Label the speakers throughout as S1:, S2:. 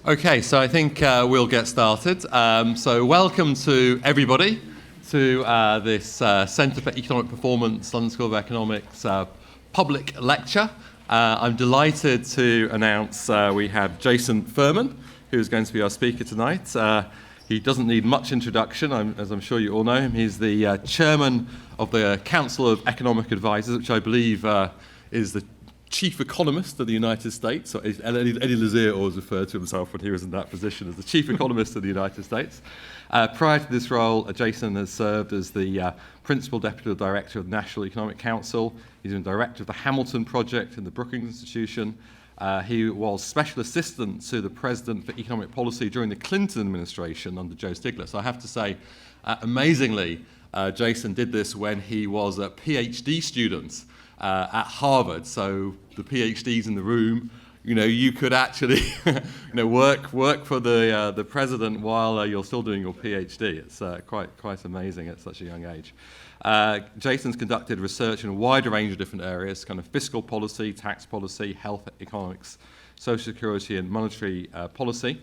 S1: Okay, so I think we'll get started. So welcome to everybody to this Centre for Economic Performance, London School of Economics public lecture. I'm delighted to announce we have Jason Furman, who's going to be our speaker tonight. He doesn't need much introduction, as I'm sure you all know him. He's the chairman of the Council of Economic Advisors, which I believe is the chief economist of the United States. So Eddie Lazear always referred to himself when he was in that position as the chief economist of the United States. Prior to this role, Jason has served as the principal deputy director of the National Economic Council. He's been director of the Hamilton Project in the Brookings Institution. He was special assistant to the president for economic policy during the Clinton administration under Joe Stiglitz. I have to say, amazingly, Jason did this when he was a Ph.D. student at Harvard. So the PhDs in the room, you could actually, work for the president while you're still doing your PhD. It's quite amazing at such a young age. Jason's conducted research in a wide range of different areas, kind of fiscal policy, tax policy, health economics, social security, and monetary policy.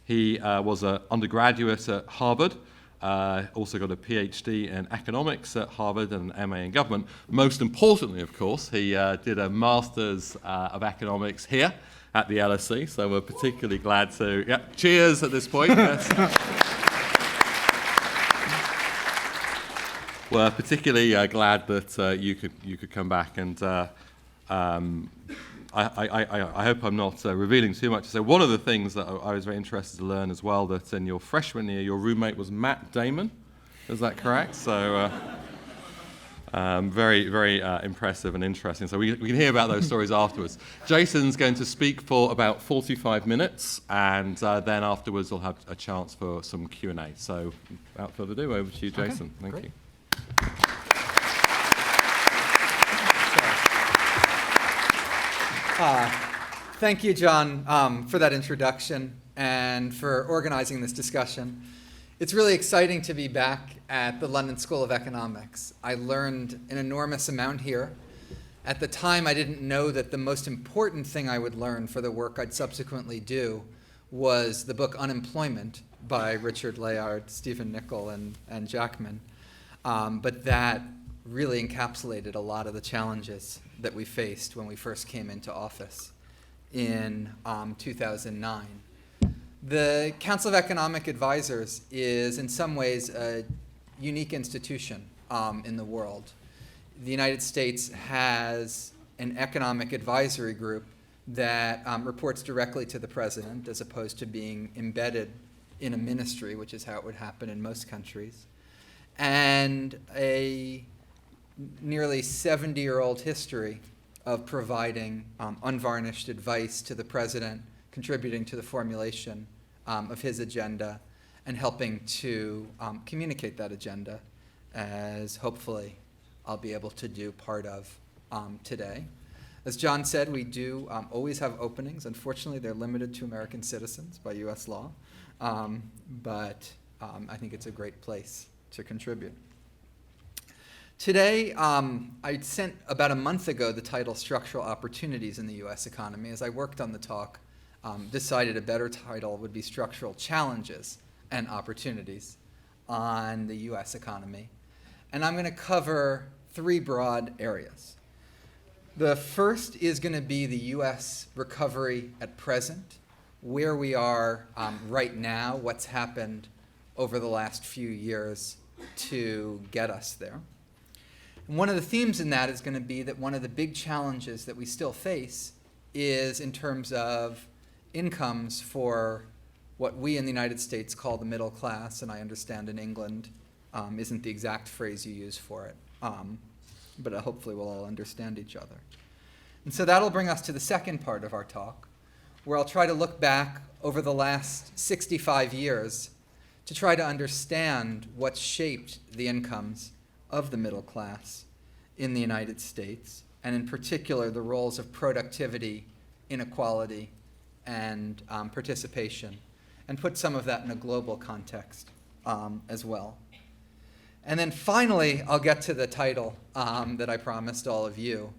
S1: He was an undergraduate at Harvard. Also got a PhD in economics at Harvard and an MA in government. Most importantly, of course, he did a master's of economics here at the LSE, so we're particularly glad to... cheers at this point. Yes. We're particularly glad that you could come back, and I hope I'm not revealing too much. So one of the things that I was very interested to learn as well, that in your freshman year, your roommate was Matt Damon. Is that correct? So very, very impressive and interesting. So we can hear about those stories afterwards. Jason's going to speak for about 45 minutes, and then afterwards we'll have a chance for some Q&A. So without further ado, over to you, Jason.
S2: Okay,
S1: Thank you.
S2: Thank you, John, for that introduction and for organizing this discussion. It's really exciting to be back at the London School of Economics. I learned an enormous amount here. At the time, I didn't know that the most important thing I would learn for the work I'd subsequently do was the book Unemployment by Richard Layard, Stephen Nichol, and Jackman. But that really encapsulated a lot of the challenges that we faced when we first came into office in 2009. The Council of Economic Advisors is in some ways a unique institution in the world. The United States has an economic advisory group that reports directly to the president as opposed to being embedded in a ministry, which is how it would happen in most countries, and a nearly 70-year-old history of providing unvarnished advice to the president, contributing to the formulation of his agenda, and helping to communicate that agenda, as hopefully I'll be able to do part of today. As John said, we do always have openings. Unfortunately, they're limited to American citizens by US law, but I think it's a great place to contribute. Today, I sent about a month ago the title Structural Opportunities in the U.S. Economy. As I worked on the talk, decided a better title would be Structural Challenges and Opportunities on the U.S. economy. And I'm going to cover three broad areas. The first is going to be the U.S. recovery at present, where we are right now, what's happened over the last few years to get us there. And one of the themes in that is going to be that one of the big challenges that we still face is in terms of incomes for what we in the United States call the middle class, and I understand in England isn't the exact phrase you use for it, but hopefully we'll all understand each other. And so that'll bring us to the second part of our talk, where I'll try to look back over the last 65 years to try to understand what's shaped the incomes of the middle class in the United States, and in particular the roles of productivity, inequality, and participation, and put some of that in a global context as well. And then finally, I'll get to the title that I promised all of you,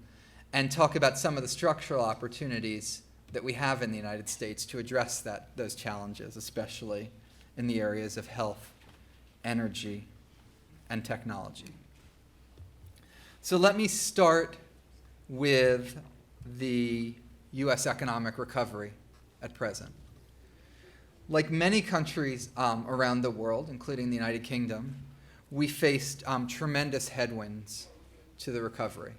S2: and talk about some of the structural opportunities that we have in the United States to address those challenges, especially in the areas of health, energy, and technology. So let me start with the U.S. economic recovery at present. Like many countries around the world, including the United Kingdom, we faced tremendous headwinds to the recovery.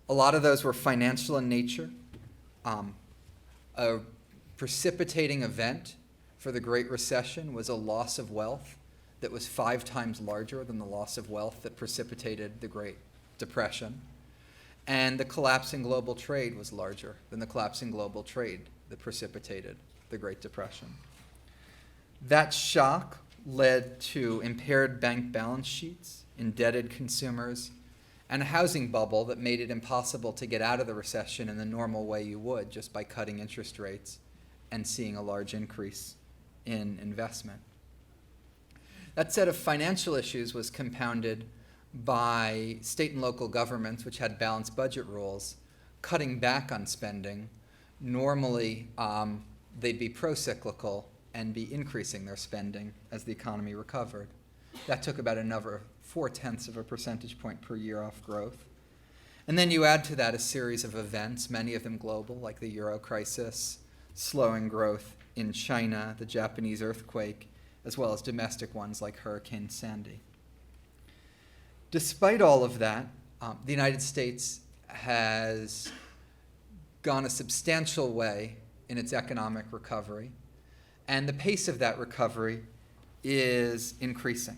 S2: A lot of those were financial in nature. A precipitating event for the Great Recession was a loss of wealth that was 5 times larger than the loss of wealth that precipitated the Great Depression. And the collapse in global trade was larger than the collapse in global trade that precipitated the Great Depression. That shock led to impaired bank balance sheets, indebted consumers, and a housing bubble that made it impossible to get out of the recession in the normal way you would, just by cutting interest rates and seeing a large increase in investment. That set of financial issues was compounded by state and local governments, which had balanced budget rules, cutting back on spending. Normally, they'd be pro-cyclical and be increasing their spending as the economy recovered. That took about another 0.4 of a percentage point per year off growth. And then you add to that a series of events, many of them global, like the Euro crisis, slowing growth in China, the Japanese earthquake, as well as domestic ones like Hurricane Sandy. Despite all of that, the United States has gone a substantial way in its economic recovery, and the pace of that recovery is increasing.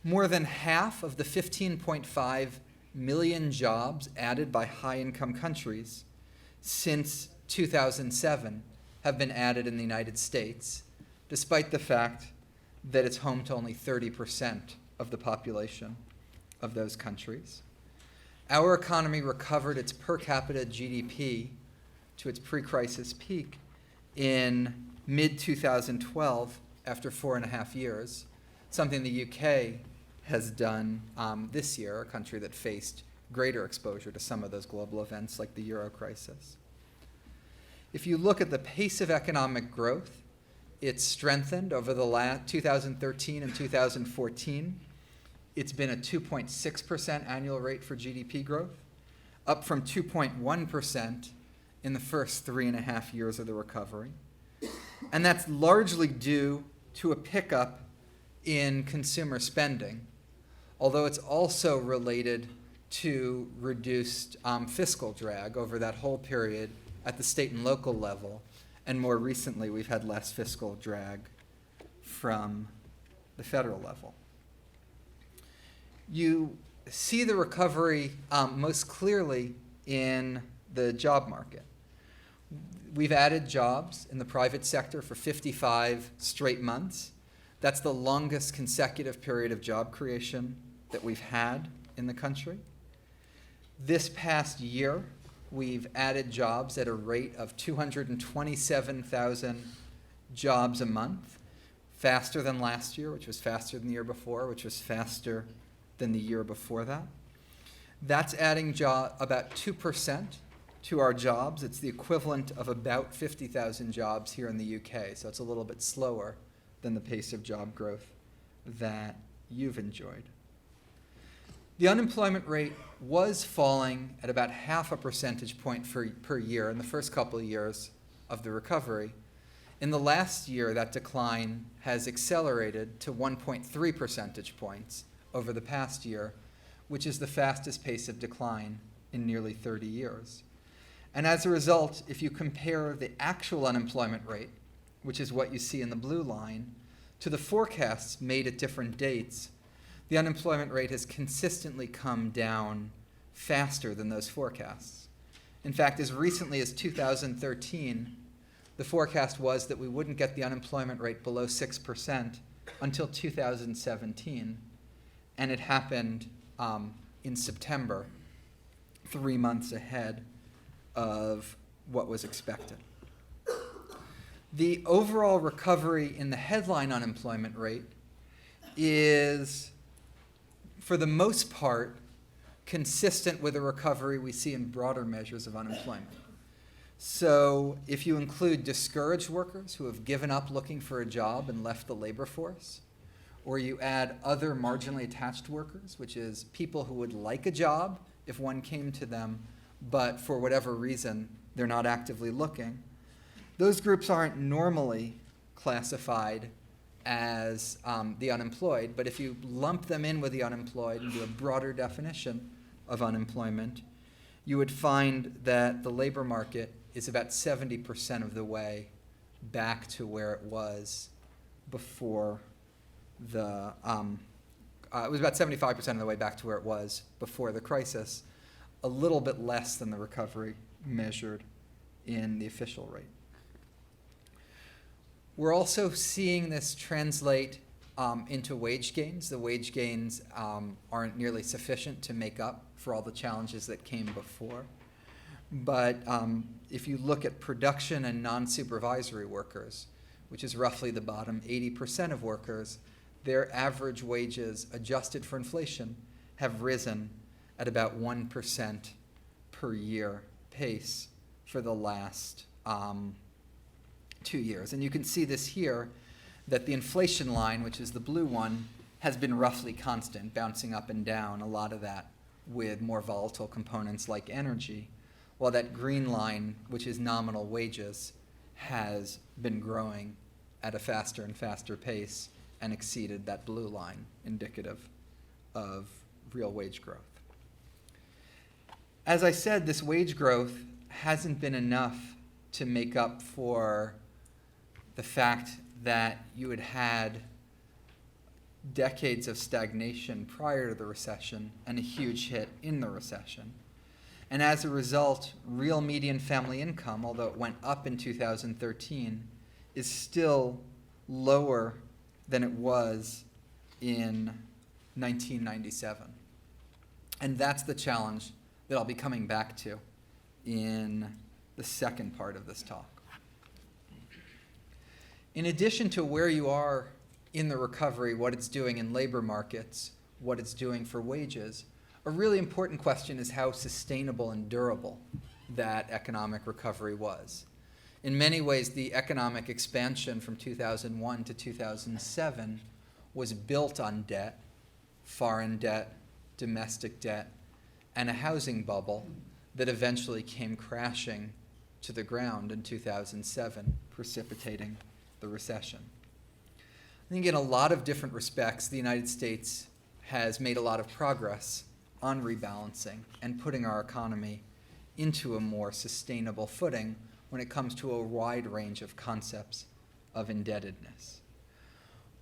S2: More than half of the 15.5 million jobs added by high-income countries since 2007 have been added in the United States, despite the fact that it's home to only 30% of the population of those countries. Our economy recovered its per capita GDP to its pre-crisis peak in mid-2012 after 4.5 years, something the UK has done this year, a country that faced greater exposure to some of those global events like the Euro crisis. If you look at the pace of economic growth, it's strengthened over the last 2013 and 2014. It's been a 2.6% annual rate for GDP growth, up from 2.1% in the first 3.5 years of the recovery. And that's largely due to a pickup in consumer spending, although it's also related to reduced fiscal drag over that whole period at the state and local level. And more recently, we've had less fiscal drag from the federal level. You see the recovery most clearly in the job market. We've added jobs in the private sector for 55 straight months. That's the longest consecutive period of job creation that we've had in the country. This past year, we've added jobs at a rate of 227,000 jobs a month, faster than last year, which was faster than the year before, which was faster than the year before that. That's adding about 2% to our jobs. It's the equivalent of about 50,000 jobs here in the UK, so it's a little bit slower than the pace of job growth that you've enjoyed. The unemployment rate was falling at about 0.5 percentage point per year in the first couple of years of the recovery. In the last year, that decline has accelerated to 1.3 percentage points over the past year, which is the fastest pace of decline in nearly 30 years. And as a result, if you compare the actual unemployment rate, which is what you see in the blue line, to the forecasts made at different dates, the unemployment rate has consistently come down faster than those forecasts. In fact, as recently as 2013, the forecast was that we wouldn't get the unemployment rate below 6% until 2017, and it happened in September, 3 months ahead of what was expected. The overall recovery in the headline unemployment rate is, for the most part, consistent with the recovery we see in broader measures of unemployment. So if you include discouraged workers who have given up looking for a job and left the labor force, or you add other marginally attached workers, which is people who would like a job if one came to them, but for whatever reason, they're not actively looking, those groups aren't normally classified as the unemployed, but if you lump them in with the unemployed and do a broader definition of unemployment, you would find that the labor market is about 70% of the way back to where it was before the, it was about 75% of the way back to where it was before the crisis, a little bit less than the recovery measured in the official rate. We're also seeing this translate into wage gains. The wage gains aren't nearly sufficient to make up for all the challenges that came before. But if you look at production and non-supervisory workers, which is roughly the bottom 80% of workers, their average wages adjusted for inflation have risen at about 1% per year pace for the last 2 years. And you can see this here, that the inflation line, which is the blue one, has been roughly constant, bouncing up and down, a lot of that with more volatile components like energy, while that green line, which is nominal wages, has been growing at a faster and faster pace and exceeded that blue line, indicative of real wage growth. As I said, this wage growth hasn't been enough to make up for the fact that you had had decades of stagnation prior to the recession and a huge hit in the recession. And as a result, real median family income, although it went up in 2013, is still lower than it was in 1997. And that's the challenge that I'll be coming back to in the second part of this talk. In addition to where you are in the recovery, what it's doing in labor markets, what it's doing for wages, a really important question is how sustainable and durable that economic recovery was. In many ways, the economic expansion from 2001 to 2007 was built on debt, foreign debt, domestic debt, and a housing bubble that eventually came crashing to the ground in 2007, precipitating the recession. I think in a lot of different respects, the United States has made a lot of progress on rebalancing and putting our economy into a more sustainable footing when it comes to a wide range of concepts of indebtedness.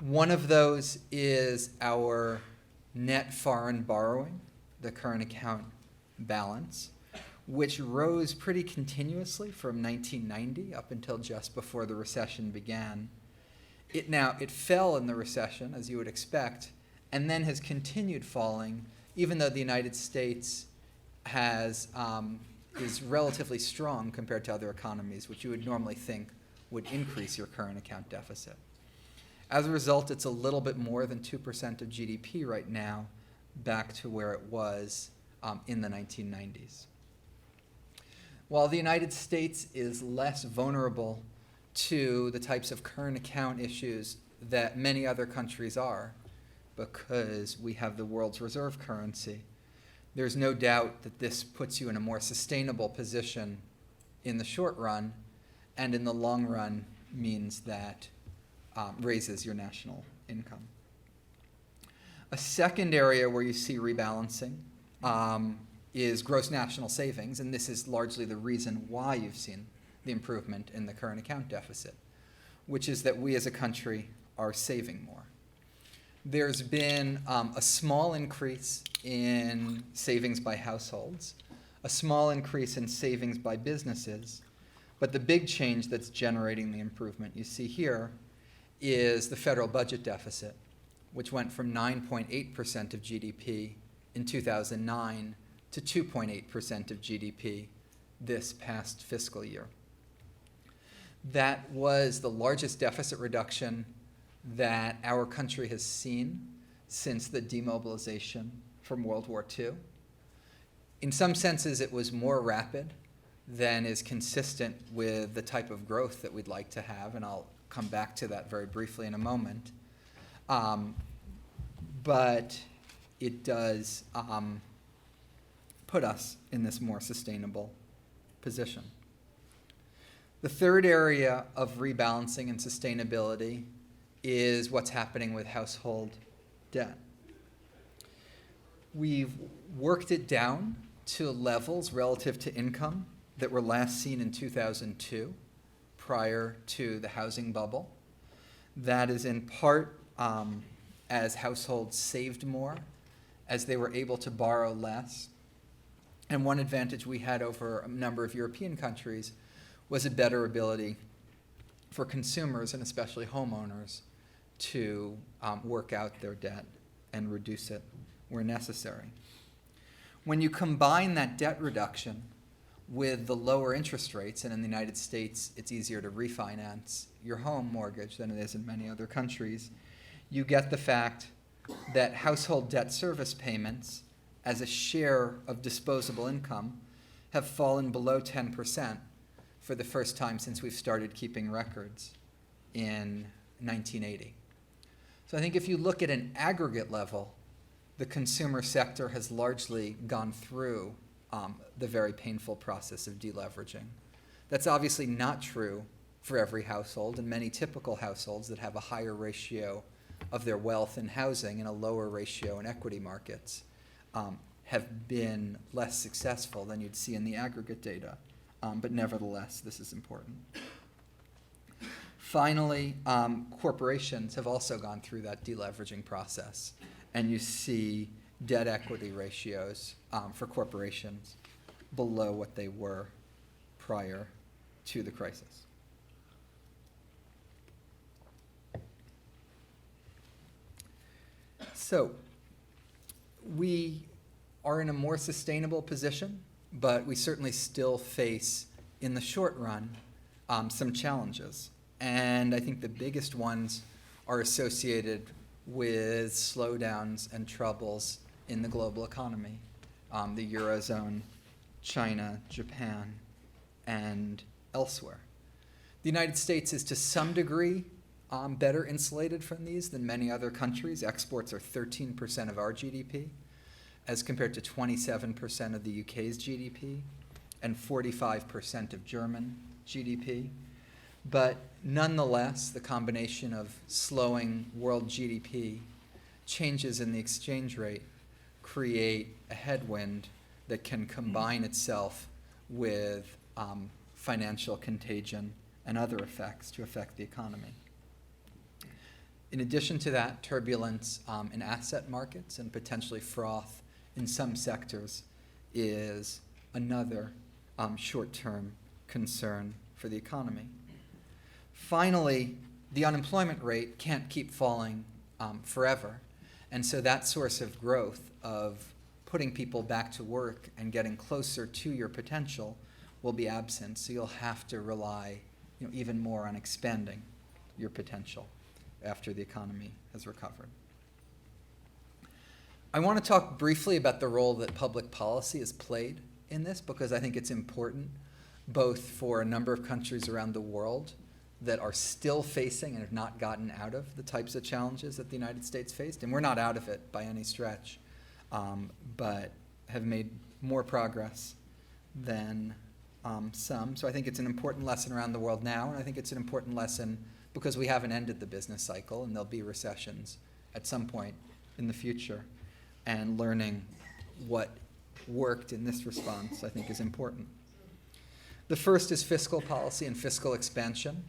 S2: One of those is our net foreign borrowing, the current account balance, which rose pretty continuously from 1990 up until just before the recession began. It fell in the recession, as you would expect, and then has continued falling, even though the United States is relatively strong compared to other economies, which you would normally think would increase your current account deficit. As a result, it's a little bit more than 2% of GDP right now, back to where it was in the 1990s. While the United States is less vulnerable to the types of current account issues that many other countries are, because we have the world's reserve currency, there's no doubt that this puts you in a more sustainable position in the short run, and in the long run means that raises your national income. A second area where you see rebalancing is gross national savings, and this is largely the reason why you've seen the improvement in the current account deficit, which is that we as a country are saving more. There's been a small increase in savings by households, a small increase in savings by businesses, but the big change that's generating the improvement you see here is the federal budget deficit, which went from 9.8% of GDP in 2009 to 2.8% of GDP this past fiscal year. That was the largest deficit reduction that our country has seen since the demobilization from World War II. In some senses, it was more rapid then is consistent with the type of growth that we'd like to have, and I'll come back to that very briefly in a moment. But it does put us in this more sustainable position. The third area of rebalancing and sustainability is what's happening with household debt. We've worked it down to levels relative to income that were last seen in 2002, prior to the housing bubble. That is in part as households saved more, as they were able to borrow less. And one advantage we had over a number of European countries was a better ability for consumers, and especially homeowners, to work out their debt and reduce it where necessary. When you combine that debt reduction with the lower interest rates, and in the United States it's easier to refinance your home mortgage than it is in many other countries, you get the fact that household debt service payments as a share of disposable income have fallen below 10% for the first time since we've started keeping records in 1980. So I think if you look at an aggregate level, the consumer sector has largely gone through the very painful process of deleveraging. That's obviously not true for every household, and many typical households that have a higher ratio of their wealth in housing and a lower ratio in equity markets have been less successful than you'd see in the aggregate data. But nevertheless, this is important. Finally, corporations have also gone through that deleveraging process, and you see debt equity ratios for corporations below what they were prior to the crisis. So we are in a more sustainable position, but we certainly still face, in the short run, some challenges. And I think the biggest ones are associated with slowdowns and troubles in the global economy, the Eurozone, China, Japan, and elsewhere. The United States is to some degree better insulated from these than many other countries. Exports are 13% of our GDP, as compared to 27% of the UK's GDP and 45% of German GDP. But nonetheless, the combination of slowing world GDP, changes in the exchange rate, create a headwind that can combine itself with financial contagion and other effects to affect the economy. In addition to that, turbulence in asset markets and potentially froth in some sectors is another short-term concern for the economy. Finally, the unemployment rate can't keep falling forever, and so that source of growth of putting people back to work and getting closer to your potential will be absent, so you'll have to rely even more on expanding your potential after the economy has recovered. I want to talk briefly about the role that public policy has played in this, because I think it's important both for a number of countries around the world that are still facing and have not gotten out of the types of challenges that the United States faced, and we're not out of it by any stretch, but have made more progress than some. So I think it's an important lesson around the world now, and I think it's an important lesson because we haven't ended the business cycle, and there'll be recessions at some point in the future. And learning what worked in this response, I think, is important. The first is fiscal policy and fiscal expansion.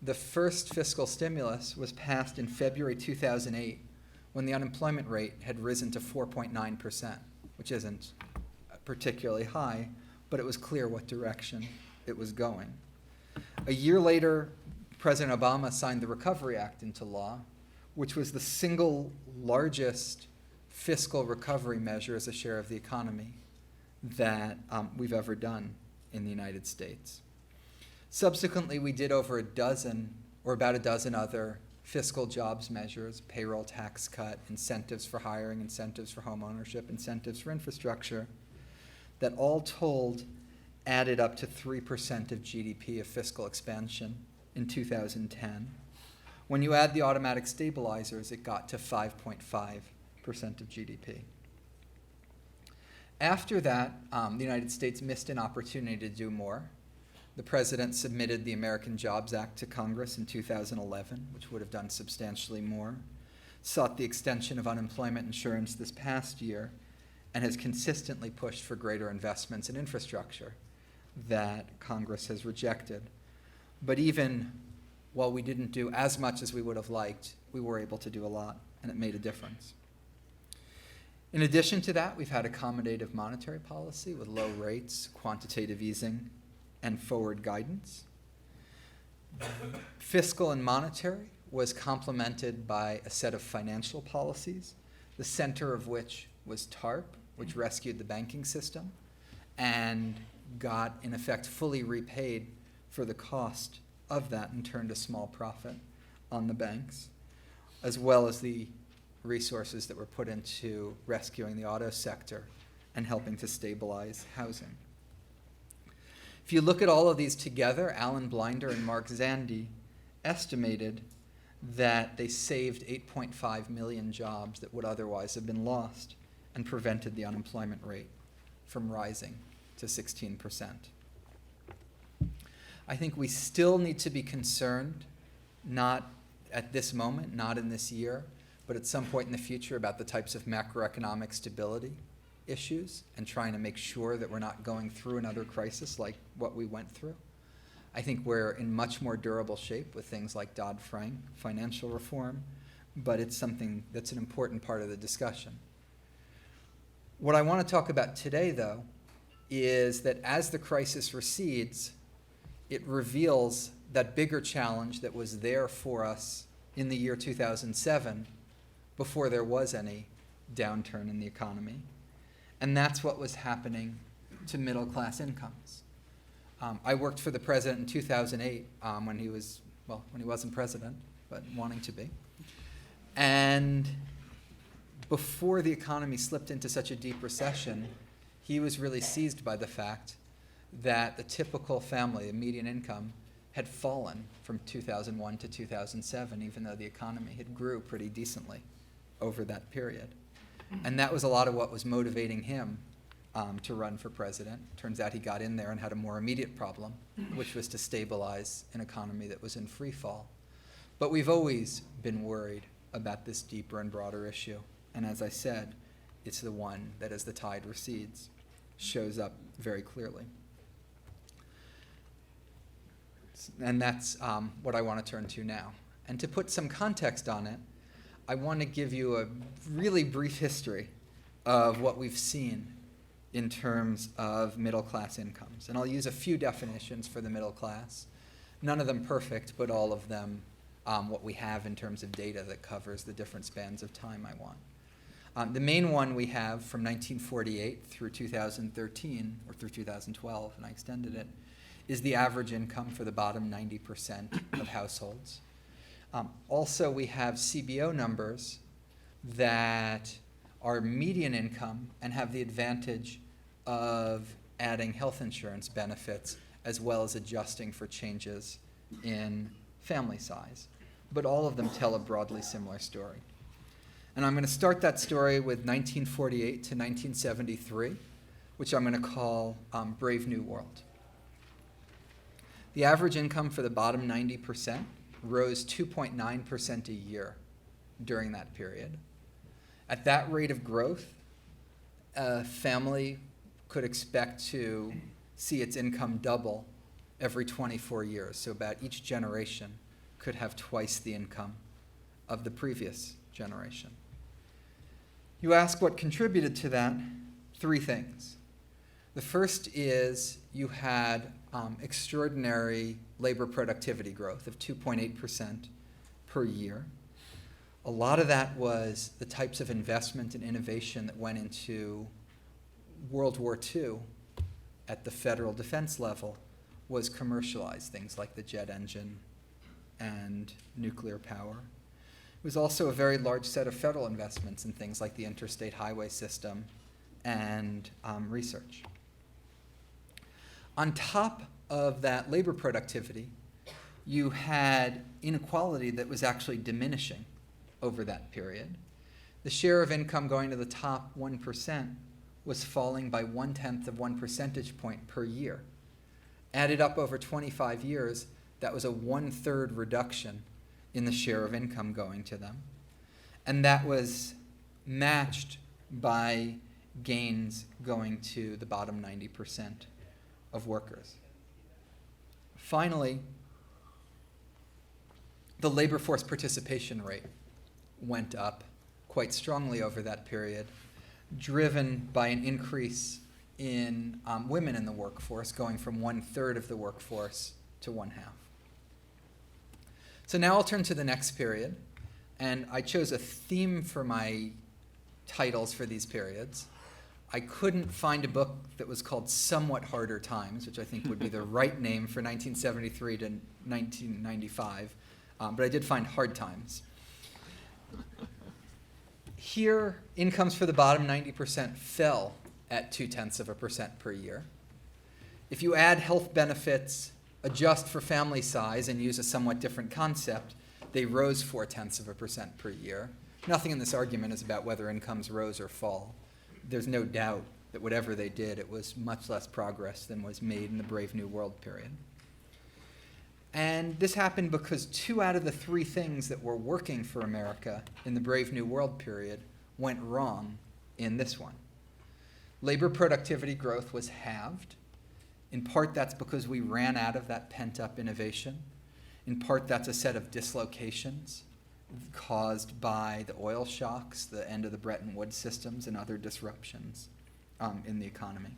S2: The first fiscal stimulus was passed in February 2008, when the unemployment rate had risen to 4.9%, which isn't particularly high, but it was clear what direction it was going. A year later, President Obama signed the Recovery Act into law, which was the single largest fiscal recovery measure as a share of the economy that we've ever done in the United States. Subsequently, we did over a dozen, or about a dozen other fiscal jobs measures, payroll tax cut, incentives for hiring, incentives for home ownership, incentives for infrastructure, that all told added up to 3% of GDP of fiscal expansion in 2010. When you add the automatic stabilizers, it got to 5.5% of GDP. After that, the United States missed an opportunity to do more. The president submitted the American Jobs Act to Congress in 2011, which would have done substantially more, sought the extension of unemployment insurance this past year, and has consistently pushed for greater investments in infrastructure that Congress has rejected. But even while we didn't do as much as we would have liked, we were able to do a lot, and it made a difference. In addition to that, we've had accommodative monetary policy with low rates, quantitative easing, and forward guidance. Fiscal and monetary was complemented by a set of financial policies, the center of which was TARP, which rescued the banking system and got, in effect, fully repaid for the cost of that and turned a small profit on the banks, as well as the resources that were put into rescuing the auto sector and helping to stabilize housing. If you look at all of these together, Alan Blinder and Mark Zandi estimated that they saved 8.5 million jobs that would otherwise have been lost and prevented the unemployment rate from rising to 16%. I think we still need to be concerned, not at this moment, not in this year, but at some point in the future about the types of macroeconomic stability issues and trying to make sure that we're not going through another crisis like what we went through. I think we're in much more durable shape with things like Dodd-Frank, financial reform, but it's something that's an important part of the discussion. What I want to talk about today, though, is that as the crisis recedes, it reveals that bigger challenge that was there for us in the year 2007 before there was any downturn in the economy. And that's what was happening to middle-class incomes. I worked for the president in 2008 when he wasn't president, but wanting to be. And before the economy slipped into such a deep recession, he was really seized by the fact that the typical family, the median income, had fallen from 2001 to 2007, even though the economy had grew pretty decently over that period. And that was a lot of what was motivating him to run for president. Turns out he got in there and had a more immediate problem, which was to stabilize an economy that was in free fall. But we've always been worried about this deeper and broader issue. And as I said, it's the one that, as the tide recedes, shows up very clearly. And that's what I want to turn to now. And to put some context on it, I want to give you a really brief history of what we've seen in terms of middle-class incomes. And I'll use a few definitions for the middle class. None of them perfect, but all of them what we have in terms of data that covers the different spans of time I want. The main one we have from 1948 through 2013, or through 2012, and I extended it, is the average income for the bottom 90% of households. Also, we have CBO numbers that are median income and have the advantage of adding health insurance benefits as well as adjusting for changes in family size. But all of them tell a broadly similar story. And I'm going to start that story with 1948 to 1973, which I'm going to call Brave New World. The average income for the bottom 90% rose 2.9% a year during that period. At that rate of growth, a family could expect to see its income double every 24 years. So about each generation could have twice the income of the previous generation. You ask what contributed to that? Three things. The first is you had extraordinary labor productivity growth of 2.8% per year. A lot of that was the types of investment and innovation that went into World War II at the federal defense level was commercialized, things like the jet engine and nuclear power. It was also a very large set of federal investments in things like the interstate highway system and research. On top of that labor productivity, you had inequality that was actually diminishing over that period. The share of income going to the top 1% was falling by 1/10 of 1 percentage point per year. Added up over 25 years, that was a 1/3 reduction in the share of income going to them. And that was matched by gains going to the bottom 90% of workers. Finally, the labor force participation rate went up quite strongly over that period, driven by an increase in women in the workforce, going from 1/3 of the workforce to 1/2. So now I'll turn to the next period, and I chose a theme for my titles for these periods. I couldn't find a book that was called Somewhat Harder Times, which I think would be the right name for 1973 to 1995, but I did find Hard Times. Here, incomes for the bottom 90% fell at 0.2% per year. If you add health benefits, adjust for family size, and use a somewhat different concept, they rose 0.4% per year. Nothing in this argument is about whether incomes rose or fall. There's no doubt that whatever they did, it was much less progress than was made in the Brave New World period. And this happened because 2 out of the 3 things that were working for America in the Brave New World period went wrong in this one. Labor productivity growth was halved. In part, that's because we ran out of that pent-up innovation. In part, that's a set of dislocations caused by the oil shocks, the end of the Bretton Woods systems, and other disruptions in the economy.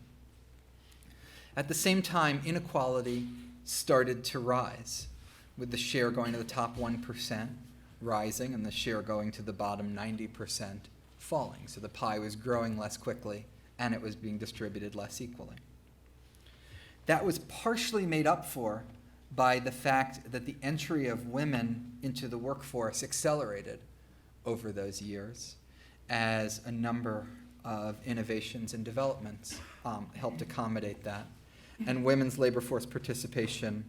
S2: At the same time, inequality started to rise, with the share going to the top 1% rising and the share going to the bottom 90% falling. So the pie was growing less quickly and it was being distributed less equally. That was partially made up for by the fact that the entry of women into the workforce accelerated over those years as a number of innovations and developments helped accommodate that. And women's labor force participation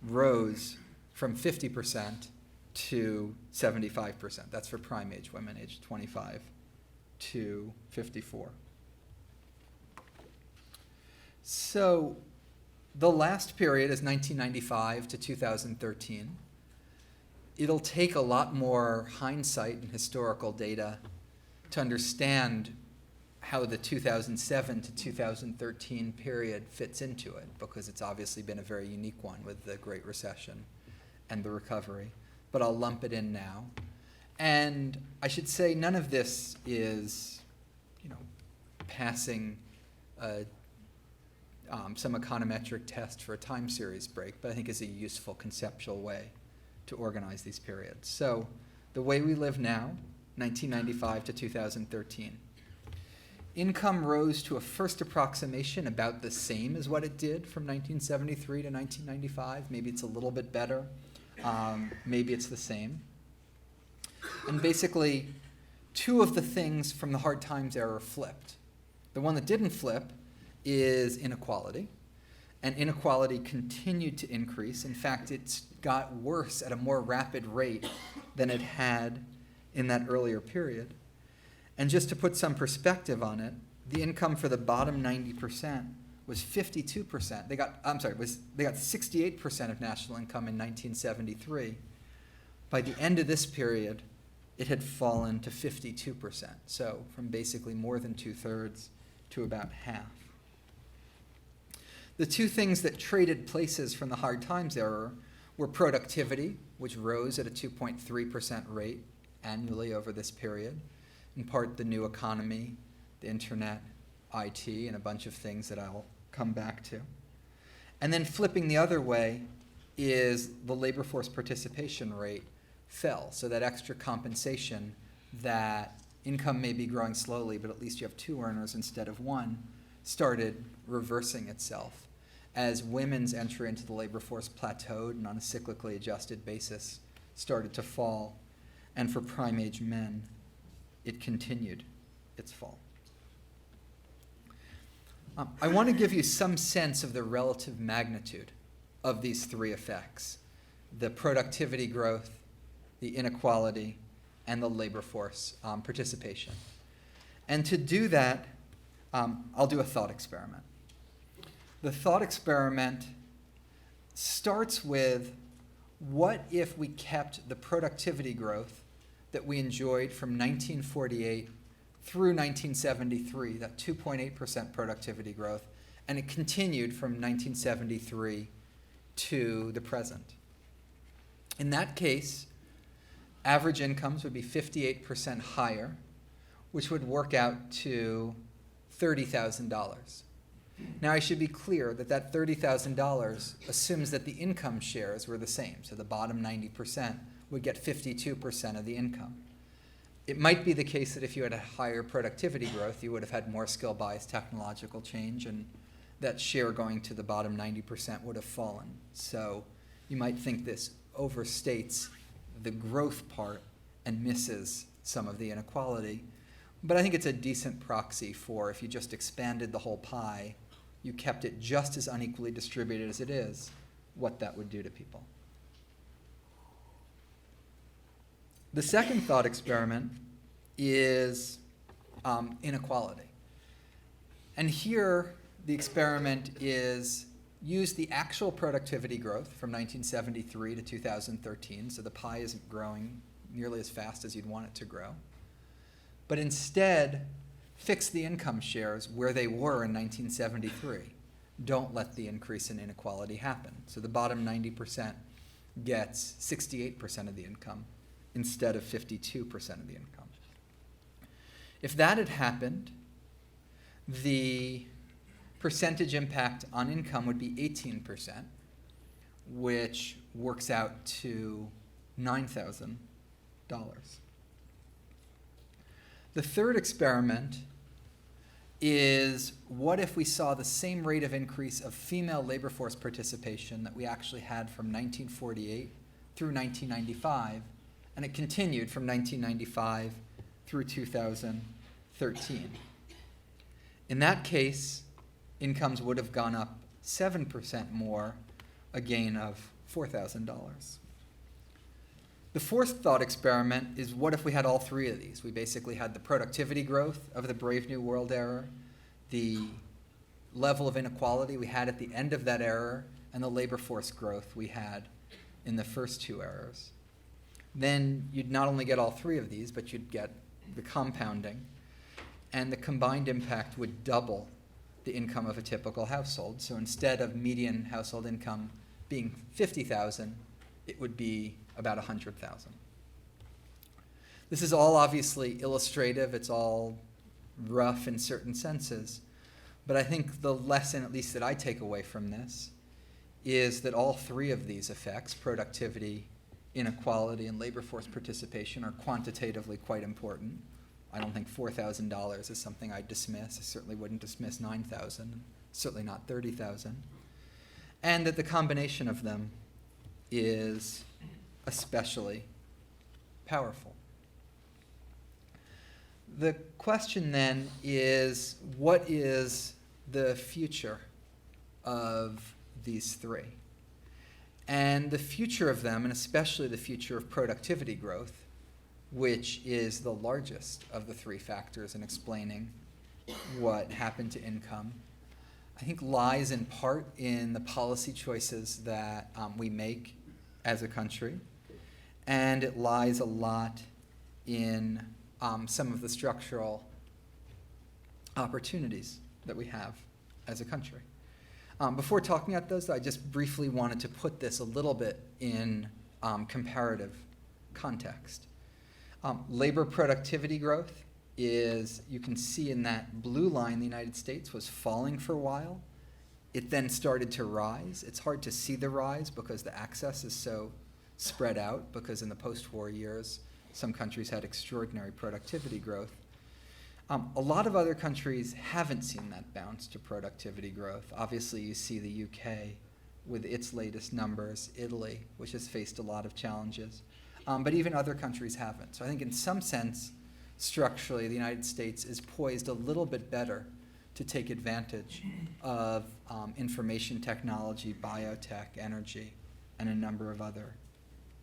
S2: rose from 50% to 75%. That's for prime age women, aged 25 to 54. So the last period is 1995 to 2013. It'll take a lot more hindsight and historical data to understand how the 2007 to 2013 period fits into it, because it's obviously been a very unique one with the Great Recession and the recovery. But I'll lump it in now. And I should say none of this is, passing some econometric test for a time series break, but I think is a useful conceptual way to organize these periods. So the way we live now, 1995 to 2013. Income rose to a first approximation about the same as what it did from 1973 to 1995. Maybe it's a little bit better. Maybe it's the same. And basically, 2 of the things from the hard times era flipped. The one that didn't flip is inequality. And inequality continued to increase. In fact, it got worse at a more rapid rate than it had in that earlier period. And just to put some perspective on it, the income for the bottom 90% was 52%. They got 68% of national income in 1973. By the end of this period, it had fallen to 52%. So from basically more than 2/3 to about half. The 2 things that traded places from the hard times era were productivity, which rose at a 2.3% rate annually over this period. In part, the new economy, the internet, IT, and a bunch of things that I'll come back to. And then flipping the other way is the labor force participation rate fell. So that extra compensation that income may be growing slowly, but at least you have 2 earners instead of 1, started reversing itself as women's entry into the labor force plateaued and on a cyclically adjusted basis started to fall. And for prime age men, it continued its fall. I want to give you some sense of the relative magnitude of these three effects: the productivity growth, the inequality, and the labor force participation. And to do that, I'll do a thought experiment. The thought experiment starts with, what if we kept the productivity growth that we enjoyed from 1948 through 1973, that 2.8% productivity growth, and it continued from 1973 to the present? In that case, average incomes would be 58% higher, which would work out to $30,000. Now, I should be clear that that $30,000 assumes that the income shares were the same. So the bottom 90% would get 52% of the income. It might be the case that if you had a higher productivity growth, you would have had more skill-biased technological change, and that share going to the bottom 90% would have fallen. So you might think this overstates the growth part and misses some of the inequality. But I think it's a decent proxy for, if you just expanded the whole pie, you kept it just as unequally distributed as it is, what that would do to people. The second thought experiment is inequality. And here, the experiment is use the actual productivity growth from 1973 to 2013, so the pie isn't growing nearly as fast as you'd want it to grow, but instead fix the income shares where they were in 1973. Don't let the increase in inequality happen. So the bottom 90% gets 68% of the income instead of 52% of the income. If that had happened, the percentage impact on income would be 18%, which works out to $9,000. The third experiment is, what if we saw the same rate of increase of female labor force participation that we actually had from 1948 through 1995, and it continued from 1995 through 2013. In that case, incomes would have gone up 7% more, a gain of $4,000. The fourth thought experiment is, what if we had all three of these? We basically had the productivity growth of the Brave New World era, the level of inequality we had at the end of that era, and the labor force growth we had in the first two eras. Then you'd not only get all three of these, but you'd get the compounding, and the combined impact would double the income of a typical household. So instead of median household income being $50,000, it would be about $100,000. This is all obviously illustrative. It's all rough in certain senses. But I think the lesson, at least that I take away from this, is that all three of these effects, productivity, inequality, and labor force participation, are quantitatively quite important. I don't think $4,000 is something I'd dismiss. I certainly wouldn't dismiss $9,000, certainly not $30,000. And that the combination of them is especially powerful. The question then is, what is the future of these three? And the future of them, and especially the future of productivity growth, which is the largest of the three factors in explaining what happened to income, I think lies in part in the policy choices that we make as a country, and it lies a lot in some of the structural opportunities that we have as a country. Before talking about those, I just briefly wanted to put this a little bit in comparative context. Labor productivity growth is, you can see in that blue line, the United States was falling for a while. It then started to rise. It's hard to see the rise because the access is so spread out, because in the post-war years, some countries had extraordinary productivity growth. A lot of other countries haven't seen that bounce to productivity growth. Obviously, you see the UK with its latest numbers, Italy, which has faced a lot of challenges. But even other countries haven't. So I think in some sense, structurally, the United States is poised a little bit better to take advantage of information technology, biotech, energy, and a number of other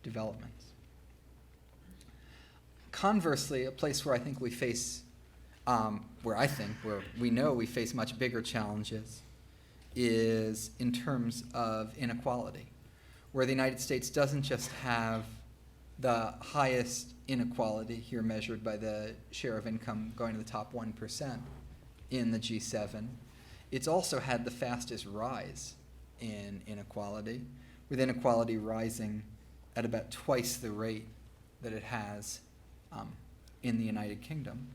S2: developments. Conversely, a place where I think we face, where we know we face much bigger challenges is in terms of inequality, where the United States doesn't just have the highest inequality, here measured by the share of income going to the top 1% in the G7, it's also had the fastest rise in inequality, with inequality rising at about twice the rate that it has in the United Kingdom.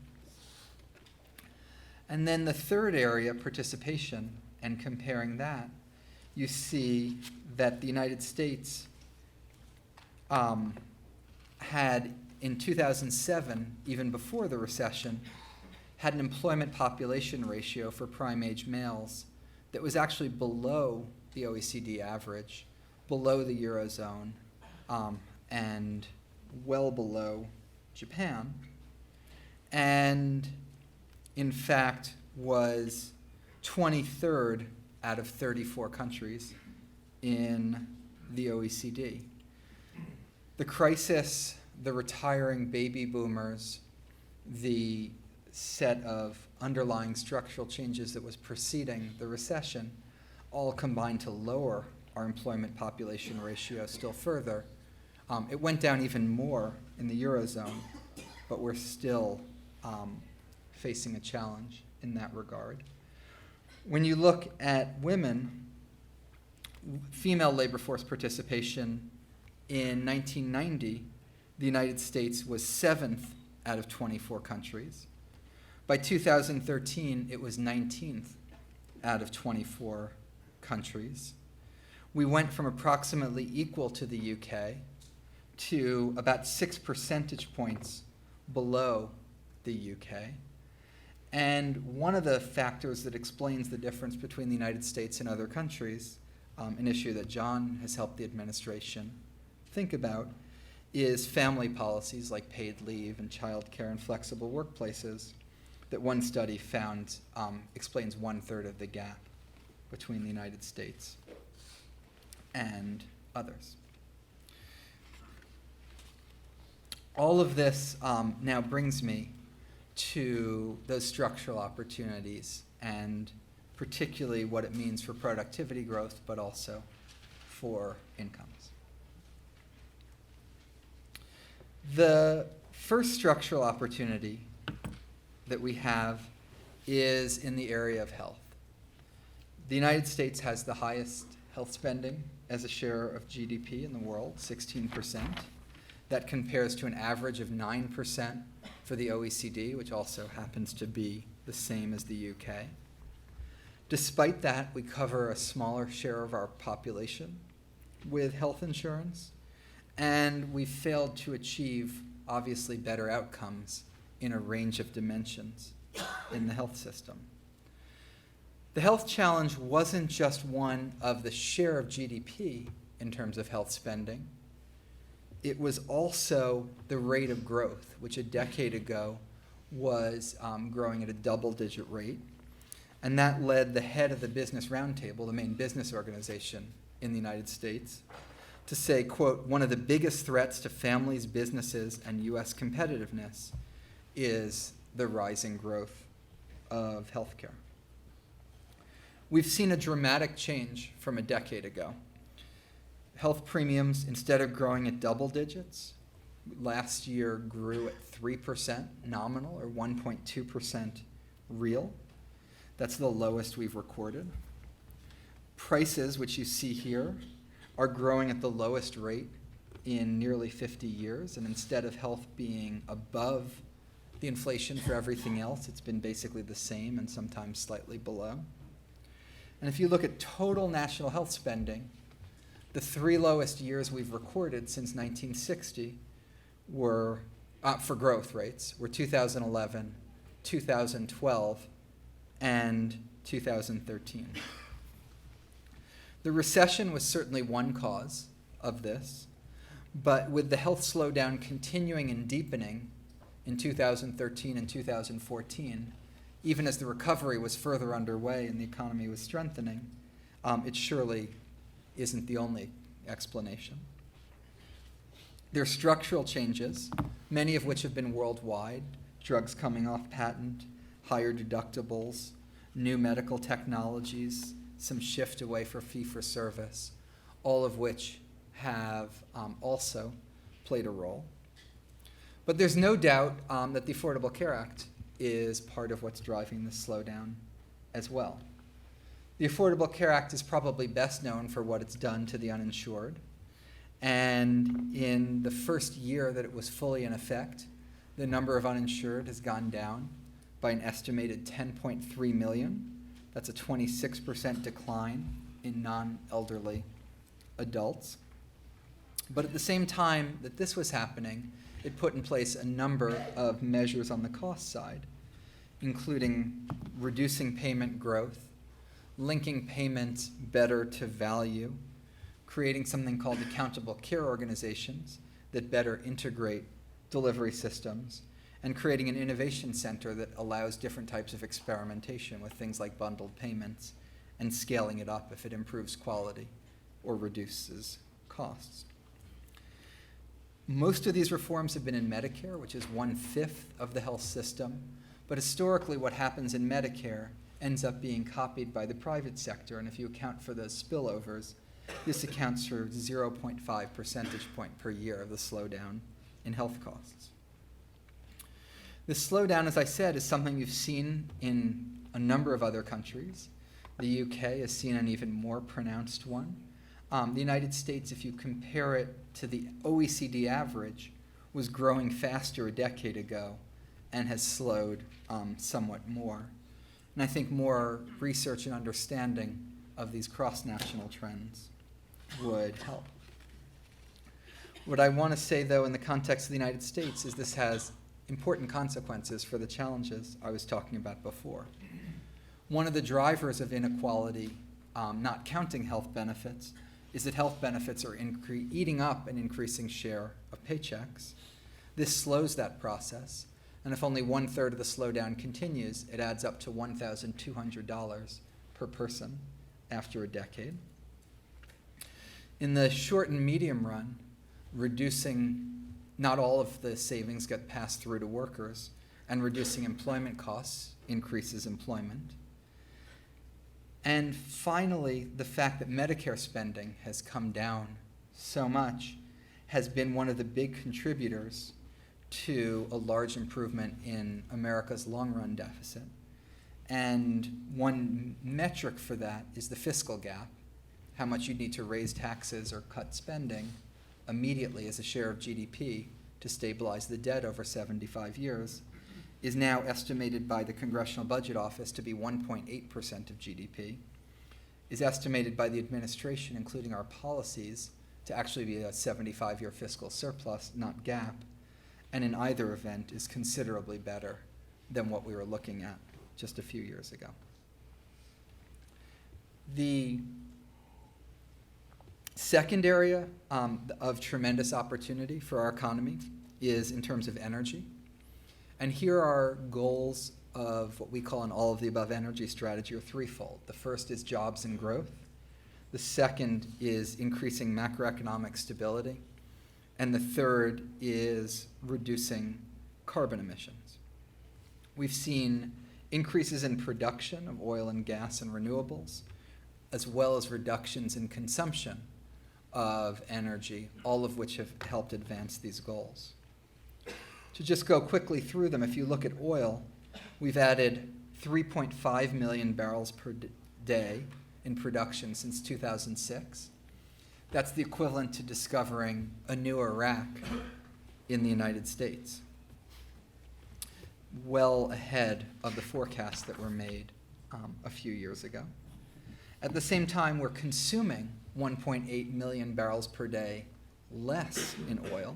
S2: And then the third area, participation, and comparing that, you see that the United States had, in 2007, even before the recession, had an employment population ratio for prime-age males that was actually below the OECD average, below the Eurozone, and well below Japan, and in fact was 23rd out of 34 countries in the OECD. The crisis, the retiring baby boomers, the set of underlying structural changes that was preceding the recession all combined to lower our employment population ratio still further. It went down even more in the Eurozone, but we're still facing a challenge in that regard. When you look at women, female labor force participation in 1990, the United States was 7th out of 24 countries. By 2013, it was 19th out of 24 countries. We went from approximately equal to the UK to about 6 percentage points below the UK. And one of the factors that explains the difference between the United States and other countries, an issue that John has helped the administration think about, is family policies like paid leave and childcare and flexible workplaces that one study found explains 1/3 of the gap between the United States and others. All of this now brings me to those structural opportunities and particularly what it means for productivity growth, but also for incomes. The first structural opportunity that we have is in the area of health. The United States has the highest health spending as a share of GDP in the world, 16%. That compares to an average of 9% for the OECD, which also happens to be the same as the UK. Despite that, we cover a smaller share of our population with health insurance, and we failed to achieve, obviously, better outcomes in a range of dimensions in the health system. The health challenge wasn't just one of the share of GDP in terms of health spending. It was also the rate of growth, which a decade ago was growing at a double-digit rate. And that led the head of the Business Roundtable, the main business organization in the United States, to say, quote, "One of the biggest threats to families, businesses, and U.S. competitiveness is the rising growth of healthcare." We've seen a dramatic change from a decade ago. Health premiums, instead of growing at double digits, last year grew at 3% nominal or 1.2% real. That's the lowest we've recorded. Prices, which you see here, are growing at the lowest rate in nearly 50 years. And instead of health being above the inflation for everything else, it's been basically the same and sometimes slightly below. And if you look at total national health spending, the 3 lowest years we've recorded since 1960 were, for growth rates, were 2011, 2012, and 2013. The recession was certainly one cause of this, but with the health slowdown continuing and deepening in 2013 and 2014, even as the recovery was further underway and the economy was strengthening, it surely isn't the only explanation. There are structural changes, many of which have been worldwide: drugs coming off patent, higher deductibles, new medical technologies, some shift away from fee-for-service, all of which have also played a role. But there's no doubt that the Affordable Care Act is part of what's driving this slowdown as well. The Affordable Care Act is probably best known for what it's done to the uninsured. And in the first year that it was fully in effect, the number of uninsured has gone down by an estimated 10.3 million. That's a 26% decline in non-elderly adults. But at the same time that this was happening, it put in place a number of measures on the cost side, including reducing payment growth, linking payments better to value, creating something called accountable care organizations that better integrate delivery systems, and creating an innovation center that allows different types of experimentation with things like bundled payments and scaling it up if it improves quality or reduces costs. Most of these reforms have been in Medicare, which is 1/5 of the health system, but historically what happens in Medicare ends up being copied by the private sector, and if you account for those spillovers, this accounts for 0.5 percentage point per year of the slowdown in health costs. This slowdown, as I said, is something you've seen in a number of other countries. The UK has seen an even more pronounced one. The United States, if you compare it to the OECD average, was growing faster a decade ago and has slowed somewhat more. And I think more research and understanding of these cross-national trends would help. What I want to say, though, in the context of the United States is this has important consequences for the challenges I was talking about before. One of the drivers of inequality, not counting health benefits, is that health benefits are eating up an increasing share of paychecks. This slows that process, and if only 1/3 of the slowdown continues, it adds up to $1,200 per person after a decade. In the short and medium run, reducing, not all of the savings get passed through to workers, and reducing employment costs increases employment. And finally, the fact that Medicare spending has come down so much has been one of the big contributors to a large improvement in America's long-run deficit. And one metric for that is the fiscal gap, how much you need to raise taxes or cut spending immediately as a share of GDP to stabilize the debt over 75 years, is now estimated by the Congressional Budget Office to be 1.8% of GDP, is estimated by the administration, including our policies, to actually be a 75-year fiscal surplus, not gap, and in either event is considerably better than what we were looking at just a few years ago. The second area of tremendous opportunity for our economy is in terms of energy. And here are goals of what we call an all-of-the-above energy strategy, or threefold. The first is jobs and growth. The second is increasing macroeconomic stability. And the third is reducing carbon emissions. We've seen increases in production of oil and gas and renewables, as well as reductions in consumption of energy, all of which have helped advance these goals. To just go quickly through them, if you look at oil, we've added 3.5 million barrels per day in production since 2006. That's the equivalent to discovering a new Iraq in the United States, well ahead of the forecasts that were made a few years ago. At the same time, we're consuming 1.8 million barrels per day less in oil.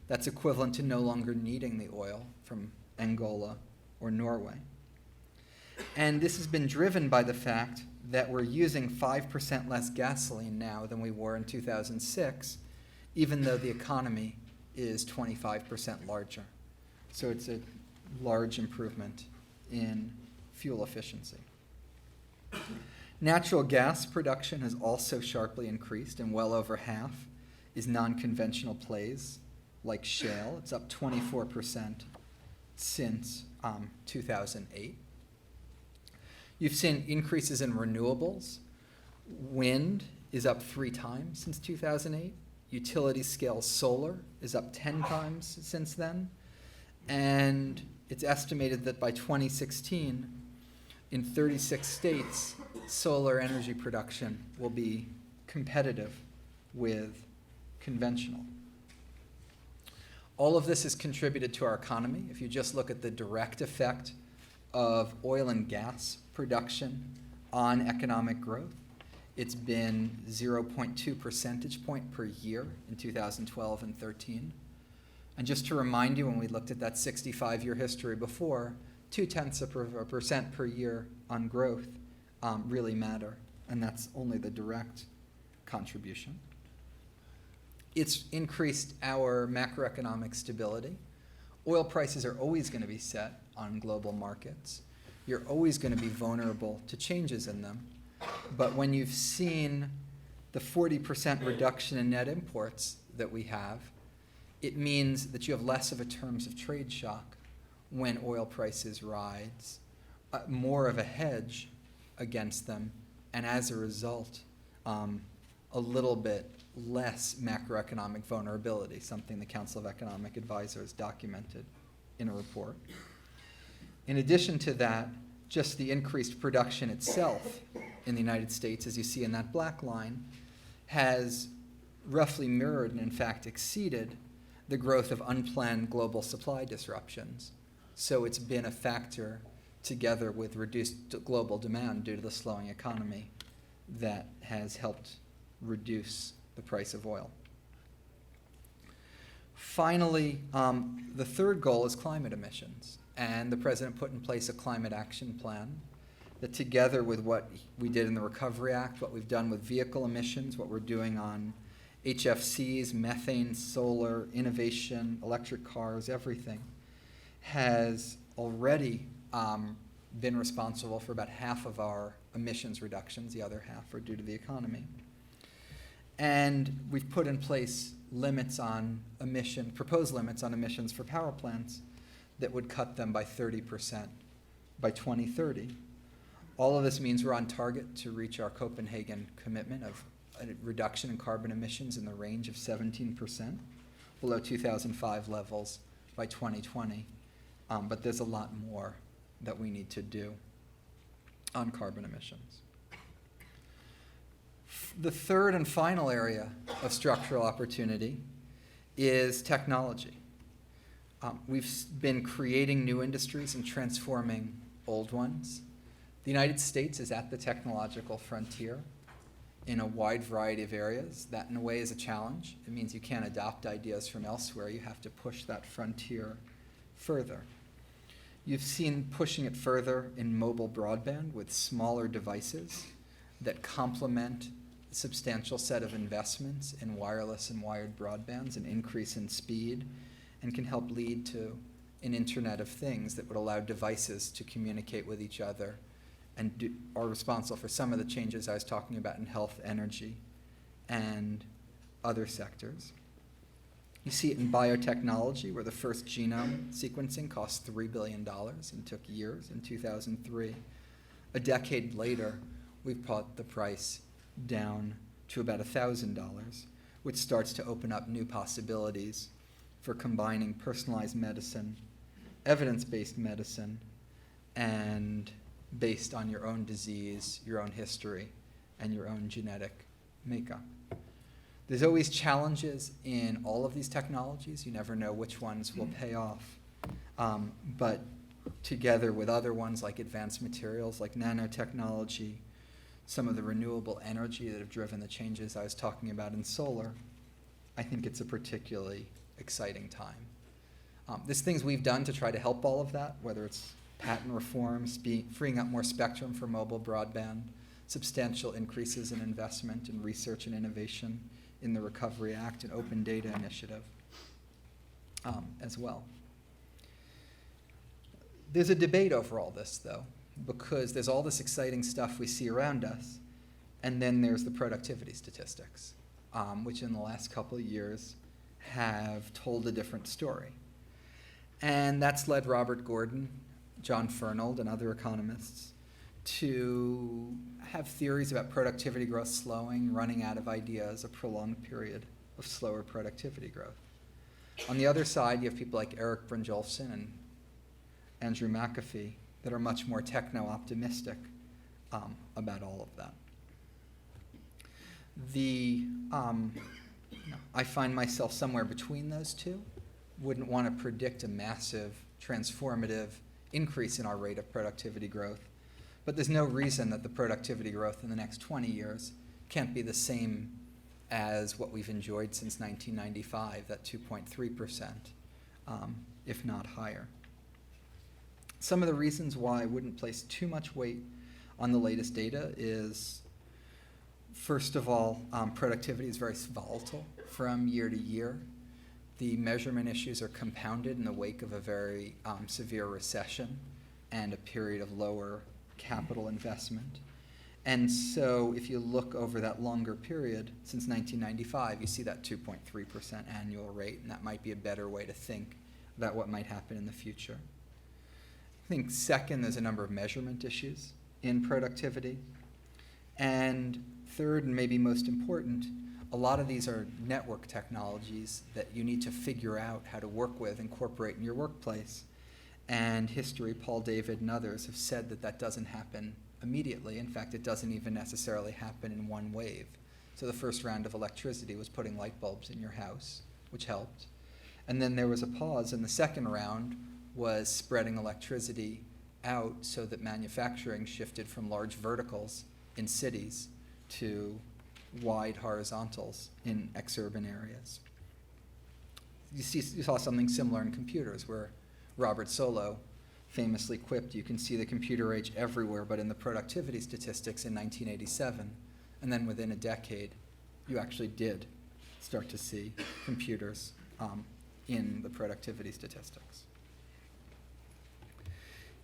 S2: That's equivalent to no longer needing the oil from Angola or Norway. And this has been driven by the fact that we're using 5% less gasoline now than we were in 2006, even though the economy is 25% larger. So it's a large improvement in fuel efficiency. Natural gas production has also sharply increased, and well over half is non-conventional plays like shale. It's up 24% since 2008. You've seen increases in renewables. Wind is up 3 times since 2008. Utility scale solar is up 10 times since then. And it's estimated that by 2016, in 36 states, solar energy production will be competitive with conventional. All of this has contributed to our economy. If you just look at the direct effect of oil and gas production on economic growth, it's been 0.2 percentage point per year in 2012 and 13. And just to remind you, when we looked at that 65-year history before, 0.2% per year on growth really matter, and that's only the direct contribution. It's increased our macroeconomic stability. Oil prices are always going to be set on global markets. You're always going to be vulnerable to changes in them. But when you've seen the 40% reduction in net imports that we have, it means that you have less of a terms of trade shock when oil prices rise, more of a hedge against them, and as a result, a little bit less macroeconomic vulnerability, something the Council of Economic Advisors documented in a report. In addition to that, just the increased production itself in the United States, as you see in that black line, has roughly mirrored and in fact exceeded the growth of unplanned global supply disruptions. So it's been a factor, together with reduced global demand due to the slowing economy, that has helped reduce the price of oil. Finally, the third goal is climate emissions. And the president put in place a climate action plan that, together with what we did in the Recovery Act, what we've done with vehicle emissions, what we're doing on HFCs, methane, solar, innovation, electric cars, everything, has already been responsible for about half of our emissions reductions. The other half are due to the economy. And we've put in place proposed limits on emissions for power plants that would cut them by 30% by 2030. All of this means we're on target to reach our Copenhagen commitment of a reduction in carbon emissions in the range of 17%, below 2005 levels by 2020. But there's a lot more that we need to do on carbon emissions. The third and final area of structural opportunity is technology. We've been creating new industries and transforming old ones. The United States is at the technological frontier in a wide variety of areas. That, in a way, is a challenge. It means you can't adopt ideas from elsewhere. You have to push that frontier further. You've seen pushing it further in mobile broadband with smaller devices that complement a substantial set of investments in wireless and wired broadbands, an increase in speed, and can help lead to an Internet of Things that would allow devices to communicate with each other and are responsible for some of the changes I was talking about in health, energy, and other sectors. You see it in biotechnology, where the first genome sequencing cost $3 billion and took years in 2003. A decade later, we've brought the price down to about $1,000, which starts to open up new possibilities for combining personalized medicine, evidence-based medicine, and based on your own disease, your own history, and your own genetic makeup. There's always challenges in all of these technologies. You never know which ones will pay off. But together with other ones like advanced materials, like nanotechnology, some of the renewable energy that have driven the changes I was talking about in solar, I think it's a particularly exciting time. There's things we've done to try to help all of that, whether it's patent reforms, freeing up more spectrum for mobile broadband, substantial increases in investment in research and innovation in the Recovery Act and Open Data Initiative as well. There's a debate over all this, though. because there's all this exciting stuff we see around us, and then there's the productivity statistics, which in the last couple of years have told a different story. And that's led Robert Gordon, John Furnold, and other economists to have theories about productivity growth slowing, running out of ideas, a prolonged period of slower productivity growth. On the other side, you have people like Eric Brynjolfsson and Andrew McAfee that are much more techno-optimistic about all of that. I find myself somewhere between those two. Wouldn't want to predict a massive, transformative increase in our rate of productivity growth. But there's no reason that the productivity growth in the next 20 years can't be the same as what we've enjoyed since 1995, that 2.3%, if not higher. Some of the reasons why I wouldn't place too much weight on the latest data is, first of all, productivity is very volatile from year to year. The measurement issues are compounded in the wake of a very severe recession and a period of lower capital investment. And so if you look over that longer period, since 1995, you see that 2.3% annual rate, and that might be a better way to think about what might happen in the future. I think second, there's a number of measurement issues in productivity. And third, and maybe most important, a lot of these are network technologies that you need to figure out how to work with, incorporate in your workplace. And history, Paul David and others have said that that doesn't happen immediately. In fact, it doesn't even necessarily happen in one wave. So the first round of electricity was putting light bulbs in your house, which helped. And then there was a pause, and the second round was spreading electricity out so that manufacturing shifted from large verticals in cities to wide horizontals in exurban areas. You saw something similar in computers, where Robert Solow famously quipped, you can see the computer age everywhere but in the productivity statistics in 1987. And then within a decade, you actually did start to see computers in the productivity statistics.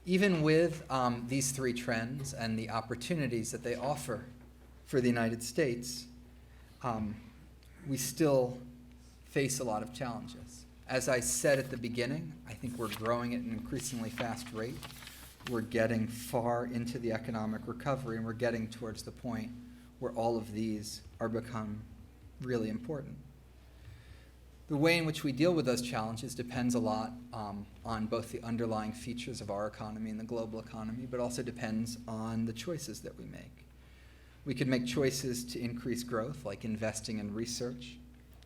S2: Even with these three trends and the opportunities that they offer for the United States, we still face a lot of challenges. As I said at the beginning, I think we're growing at an increasingly fast rate. We're getting far into the economic recovery, and we're getting towards the point where all of these are become really important. The way in which we deal with those challenges depends a lot on both the underlying features of our economy and the global economy, but also depends on the choices that we make. We could make choices to increase growth, like investing in research,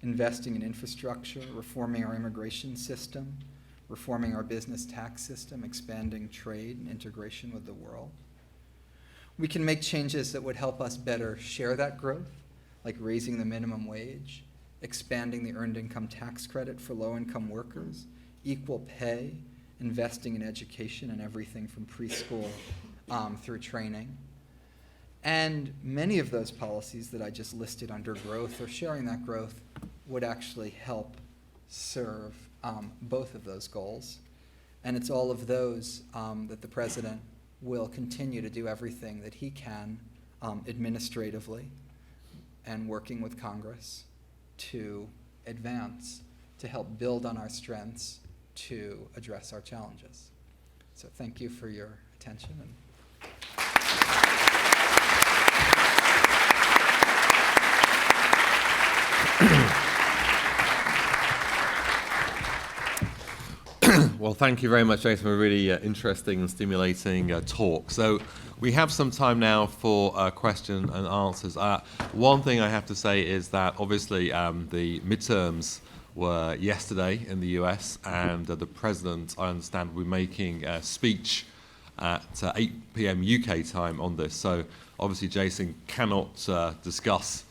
S2: investing in infrastructure, reforming our immigration system, reforming our business tax system, expanding trade and integration with the world. We can make changes that would help us better share that growth, like raising the minimum wage, expanding the earned income tax credit for low-income workers, equal pay, investing in education and everything from preschool through training. And many of those policies that I just listed under growth or sharing that growth would actually help serve both of those goals. And it's all of those that the president will continue to do everything that he can administratively and working with Congress to advance, to help build on our strengths to address our challenges. So thank you for your attention.
S1: Well, thank you very much, Jason, for a really interesting and stimulating talk. So we have some time now for question and answers. One thing I have to say is that obviously the midterms were yesterday in the US, and the president, I understand, will be making a speech at 8 p.m. UK time on this. So obviously Jason cannot discuss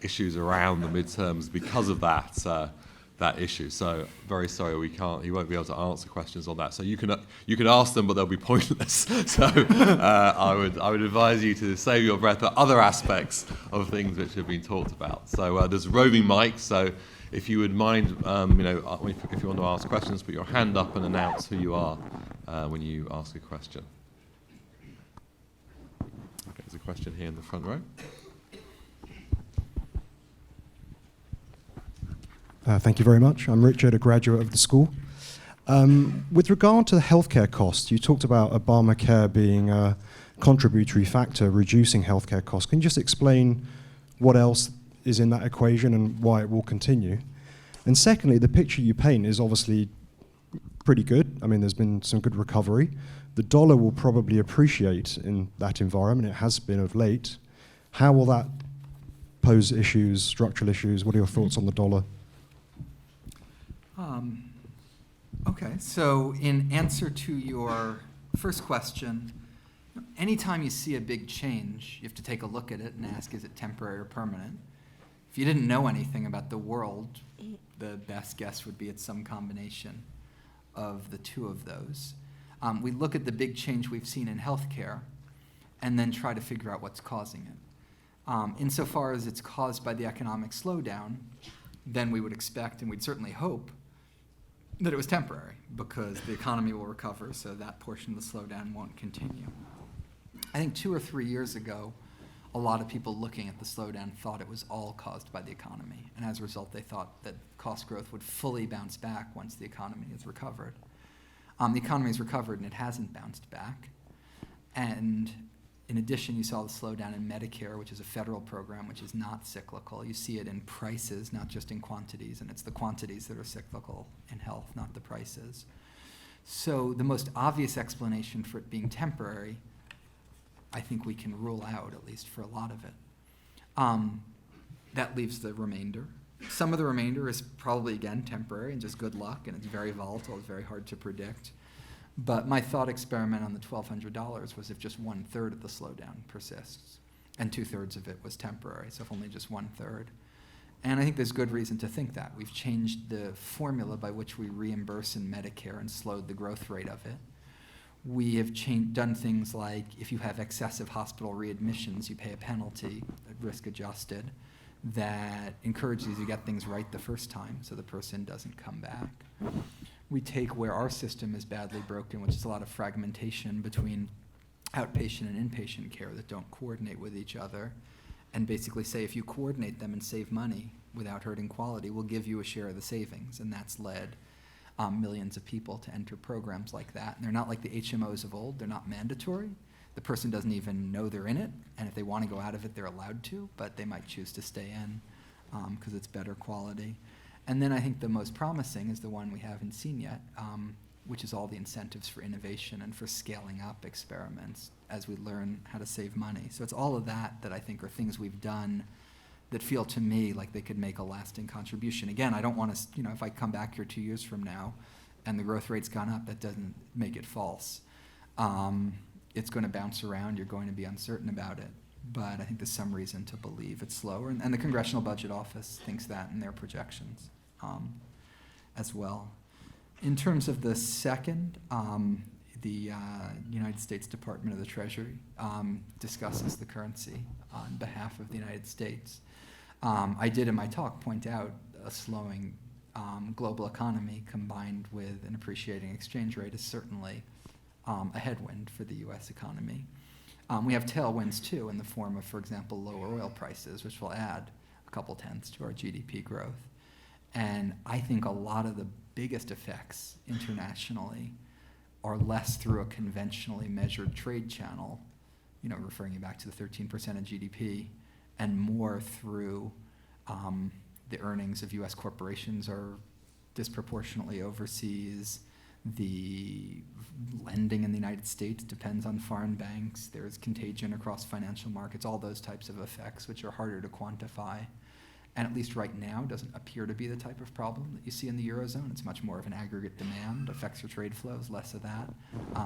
S1: issues around the midterms because of that issue. So very sorry, he won't be able to answer questions on that. So you can ask them, but they'll be pointless. So I would advise you to save your breath for other aspects of things which have been talked about. So there's roving mics. So if you would mind, if you want to ask questions, put your hand up and announce who you are when you ask a question. question here in the front row.
S3: Thank you very much. I'm Richard, a graduate of the school. With regard to the healthcare costs, you talked about Obamacare being a contributory factor reducing healthcare costs. Can you just explain what else is in that equation and why it will continue? And secondly, the picture you paint is obviously pretty good. I mean, there's been some good recovery. The dollar will probably appreciate in that environment. It has been of late. How will that pose issues, structural issues? What are your thoughts on the dollar?
S2: Okay, so in answer to your first question, anytime you see a big change, you have to take a look at it and ask, is it temporary or permanent? If you didn't know anything about the world, the best guess would be it's some combination of the two of those. We look at the big change we've seen in healthcare and then try to figure out what's causing it. Insofar as it's caused by the economic slowdown, then we would expect, and we'd certainly hope, that it was temporary because the economy will recover, so that portion of the slowdown won't continue. I think 2 or 3 years ago, a lot of people looking at the slowdown thought it was all caused by the economy, and as a result, they thought that cost growth would fully bounce back once the economy is recovered. The economy has recovered, and it hasn't bounced back. And in addition, you saw the slowdown in Medicare, which is a federal program, which is not cyclical. You see it in prices, not just in quantities, and it's the quantities that are cyclical in health, not the prices. So the most obvious explanation for it being temporary, I think we can rule out, at least for a lot of it. That leaves the remainder. Some of the remainder is probably, again, temporary and just good luck, and it's very volatile, it's very hard to predict. But my thought experiment on the $1,200 was if just 1/3 of the slowdown persists, and 2/3 of it was temporary, so if only just 1/3. And I think there's good reason to think that. We've changed the formula by which we reimburse in Medicare and slowed the growth rate of it. We have done things like if you have excessive hospital readmissions, you pay a penalty, risk adjusted, that encourages you to get things right the first time so the person doesn't come back. We take where our system is badly broken, which is a lot of fragmentation between outpatient and inpatient care that don't coordinate with each other, and basically say if you coordinate them and save money without hurting quality, we'll give you a share of the savings, and that's led millions of people to enter programs like that. And they're not like the HMOs of old, they're not mandatory. The person doesn't even know they're in it, and if they want to go out of it, they're allowed to, but they might choose to stay in because it's better quality. And then I think the most promising is the one we haven't seen yet, which is all the incentives for innovation and for scaling up experiments as we learn how to save money. So it's all of that that I think are things we've done that feel to me like they could make a lasting contribution. Again, I don't want to, if I come back here 2 years from now and the growth rate's gone up, that doesn't make it false. It's going to bounce around, you're going to be uncertain about it. But I think there's some reason to believe it's slower. And the Congressional Budget Office thinks that in their projections as well. In terms of the second, the United States Department of the Treasury discusses the currency on behalf of the United States. I did in my talk point out a slowing global economy combined with an appreciating exchange rate is certainly a headwind for the U.S. economy. We have tailwinds too in the form of, for example, lower oil prices, which will add a couple tenths to our GDP growth. And I think a lot of the biggest effects internationally are less through a conventionally measured trade channel, referring you back to the 13% of GDP, and more through the earnings of U.S. corporations are disproportionately overseas. The lending in the United States depends on foreign banks. There's contagion across financial markets, all those types of effects, which are harder to quantify. And at least right now, doesn't appear to be the type of problem that you see in the Eurozone. It's much more of an aggregate demand, affects your trade flows, less of that.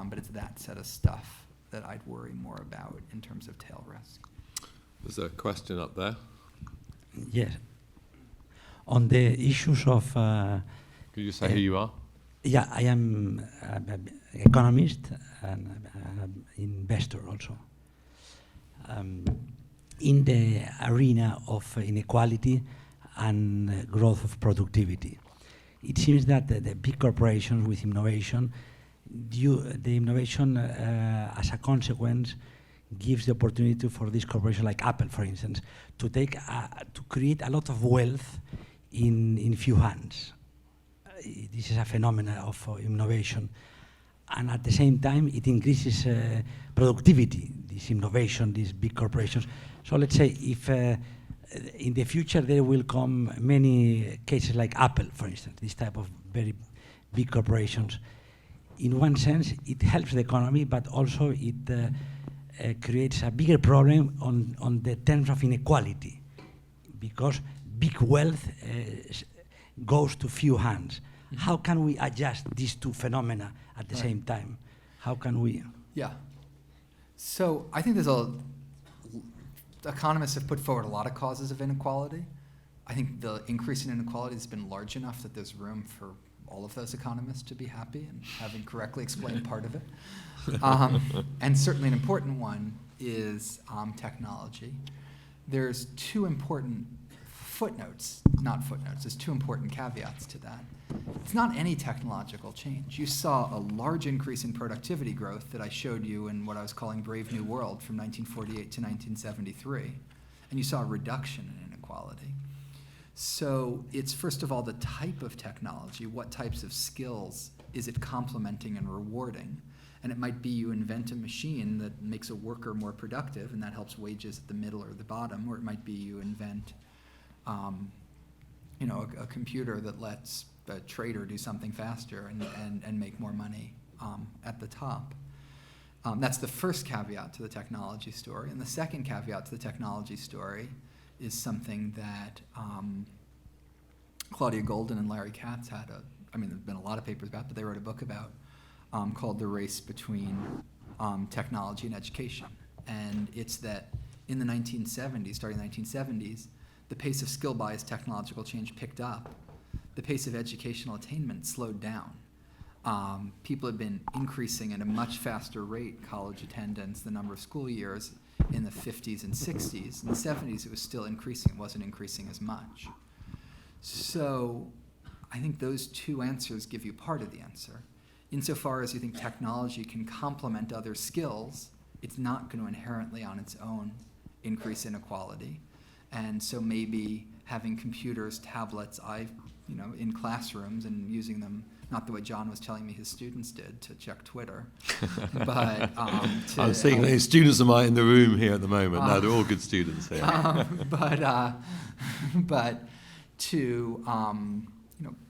S2: But it's that set of stuff that I'd worry more about in terms of tail risk.
S1: There's a question up there.
S4: Yes. On the issues of...
S1: Could you say who you are?
S4: Yeah, I am an economist and investor also. In the arena of inequality and growth of productivity, it seems that the big corporations with innovation, the innovation as a consequence gives the opportunity for this corporation like Apple, for instance, to create a lot of wealth in few hands. This is a phenomenon of innovation. And at the same time, it increases productivity, this innovation, these big corporations. So let's say if in the future there will come many cases like Apple, for instance, this type of very big corporations, in one sense, it helps the economy, but also it creates a bigger problem on the terms of inequality, because big wealth goes to few hands. Mm-hmm. How can we adjust these two phenomena at the same time? How can we?
S2: Yeah. So I think economists have put forward a lot of causes of inequality. I think the increase in inequality has been large enough that there's room for all of those economists to be happy and having correctly explained part of it. And certainly an important one is technology. There's two important there's two important caveats to that. It's not any technological change. You saw a large increase in productivity growth that I showed you in what I was calling Brave New World from 1948 to 1973, and you saw a reduction in inequality. So it's first of all the type of technology, what types of skills is it complementing and rewarding? And it might be you invent a machine that makes a worker more productive and that helps wages at the middle or the bottom, or it might be you invent a computer that lets a trader do something faster and make more money at the top. That's the first caveat to the technology story. And the second caveat to the technology story is something that Claudia Golden and Larry Katz there's been a lot of papers about, but they wrote a book about called The Race Between Technology and Education. And it's that in the 1970s, starting in the 1970s, the pace of skill-biased technological change picked up. The pace of educational attainment slowed down. People had been increasing at a much faster rate, college attendance, the number of school years in the 50s and 60s. In the 70s, it was still increasing. It wasn't increasing as much. So I think those two answers give you part of the answer. Insofar as you think technology can complement other skills, it's not going to inherently on its own increase inequality. And so maybe having computers, tablets, in classrooms and using them, not the way John was telling me his students did to check Twitter, but
S1: I'm seeing any students of mine in the room here at the moment. No, they're all good students here.
S2: But to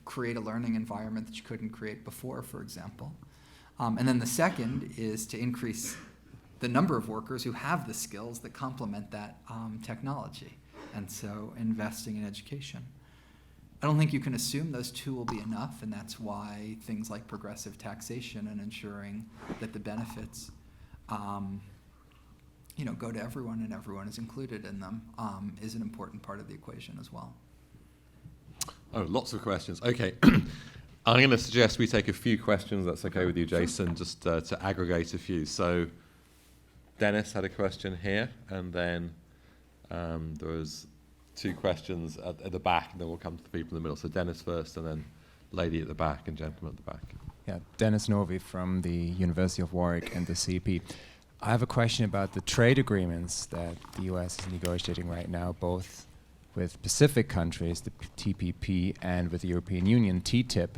S2: create a learning environment that you couldn't create before, for example. And then the second is to increase the number of workers who have the skills that complement that technology. And so investing in education. I don't think you can assume those two will be enough, and that's why things like progressive taxation and ensuring that the benefits go to everyone and everyone is included in them is an important part of the equation as well.
S1: Oh, lots of questions. Okay. I'm going to suggest we take a few questions. That's okay with you, Jason, just to aggregate a few. So Dennis had a question here, and then there was two questions at the back, and then we'll come to the people in the middle. So Dennis first, and then lady at the back and gentleman at the back.
S5: Yeah, Dennis Novi from the University of Warwick and the CP. I have a question about the trade agreements that the US is negotiating right now, both with Pacific countries, the TPP, and with the European Union, TTIP.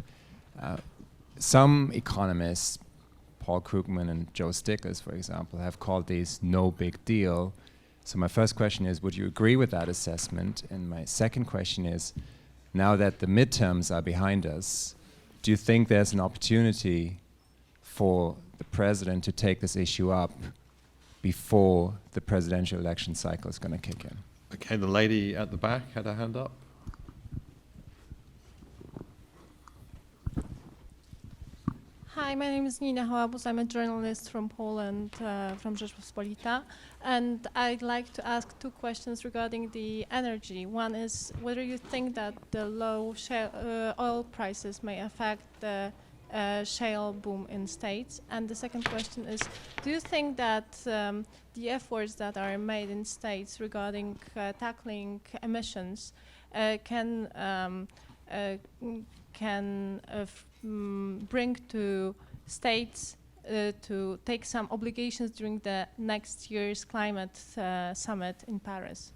S5: Some economists, Paul Krugman and Joe Stiglitz, for example, have called these no big deal. So my first question is, would you agree with that assessment? And my second question is, now that the midterms are behind us, do you think there's an opportunity for the president to take this issue up before the presidential election cycle is going to kick in?
S1: Okay, the lady at the back had her hand up.
S6: Hi, my name is Nina Hołabus. I'm a journalist from Poland, from Rzeczpospolita, and I'd like to ask two questions regarding the energy. One is whether you think that the low oil prices may affect the shale boom in states, and the second question is, do you think that the efforts that are made in states regarding tackling emissions can bring to states to take some obligations during the next year's climate summit in Paris?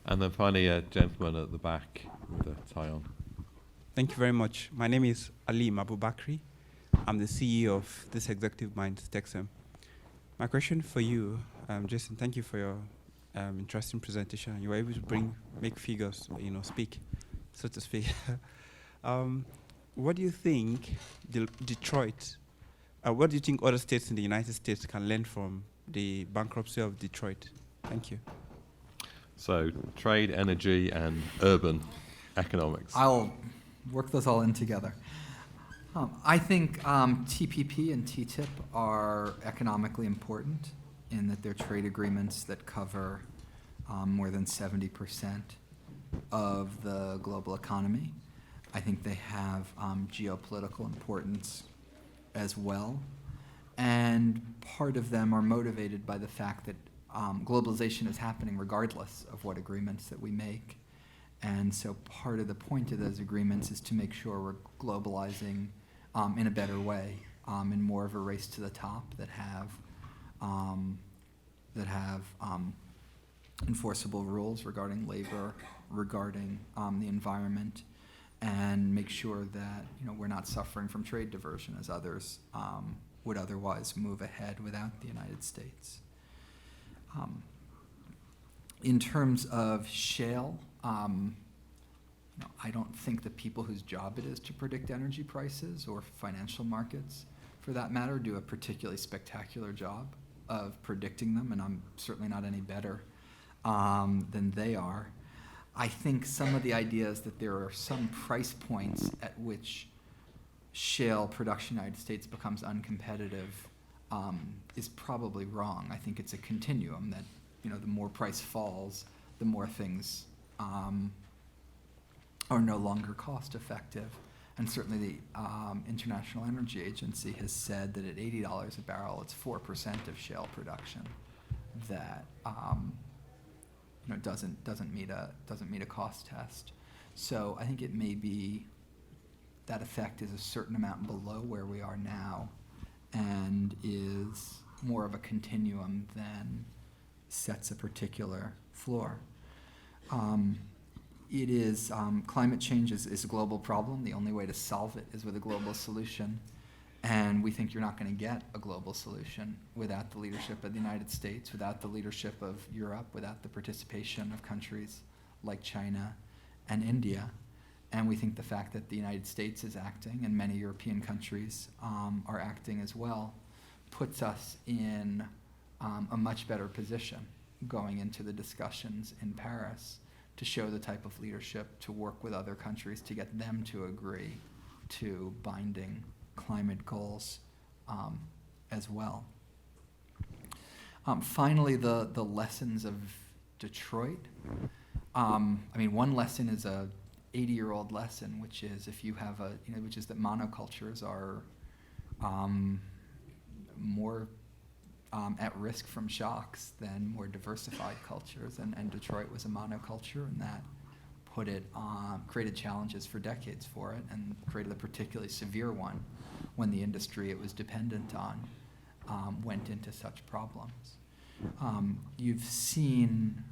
S1: And then finally, a gentleman at the back with a tie on.
S7: Thank you very much. My name is Ali Mabubakri. I'm the CEO of this Executive Minds Texem. My question for you, Jason, thank you for your interesting presentation. You were able to make figures, speak, so to speak. What do you think Detroit, what do you think other states in the United States can learn from the bankruptcy of Detroit? Thank you.
S1: So trade, energy, and urban economics.
S2: I'll work those all in together. I think TPP and TTIP are economically important in that they're trade agreements that cover more than 70% of the global economy. I think they have geopolitical importance as well. And part of them are motivated by the fact that globalization is happening regardless of what agreements that we make. And so part of the point of those agreements is to make sure we're globalizing in a better way, in more of a race to the top that have enforceable rules regarding labor, regarding the environment, and make sure that we're not suffering from trade diversion as others would otherwise move ahead without the United States. In terms of shale, I don't think the people whose job it is to predict energy prices or financial markets, for that matter, do a particularly spectacular job of predicting them, and I'm certainly not any better than they are. I think some of the ideas that there are some price points at which shale production in the United States becomes uncompetitive is probably wrong. I think it's a continuum that the more price falls, the more things are no longer cost effective. And certainly the International Energy Agency has said that at $80 a barrel, it's 4% of shale production that doesn't meet a cost test. So I think it may be that effect is a certain amount below where we are now, and is more of a continuum than sets a particular floor. It is, climate change is a global problem. The only way to solve it is with a global solution. And we think you're not going to get a global solution without the leadership of the United States, without the leadership of Europe, without the participation of countries like China and India. And we think the fact that the United States is acting, and many European countries are acting as well, puts us in a much better position going into the discussions in Paris to show the type of leadership, to work with other countries to get them to agree to binding climate goals as well. Finally, the lessons of Detroit. One lesson is a 80-year-old lesson, which is if you have which is that monocultures are more at risk from shocks than more diversified cultures, and Detroit was a monoculture, and that created challenges for decades for it, and created a particularly severe one when the industry it was dependent on went into such problems. You've seen,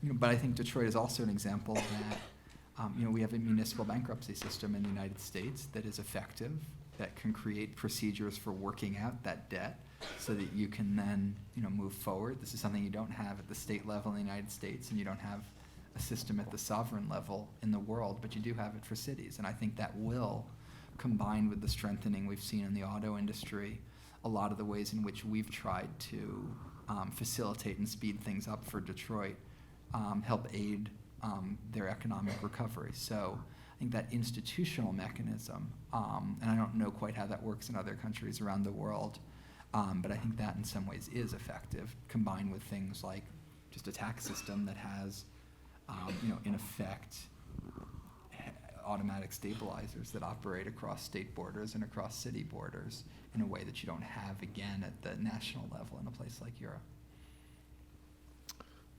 S2: but I think Detroit is also an example that we have a municipal bankruptcy system in the United States that is effective, that can create procedures for working out that debt so that you can then move forward. This is something you don't have at the state level in the United States, and you don't have a system at the sovereign level in the world, but you do have it for cities. And I think that will, combined with the strengthening we've seen in the auto industry, a lot of the ways in which we've tried to facilitate and speed things up for Detroit, help aid their economic recovery. So I think that institutional mechanism, and I don't know quite how that works in other countries around the world, but I think that in some ways is effective, combined with things like just a tax system that has, in effect, automatic stabilizers that operate across state borders and across city borders in a way that you don't have, again, at the national level in a place like Europe.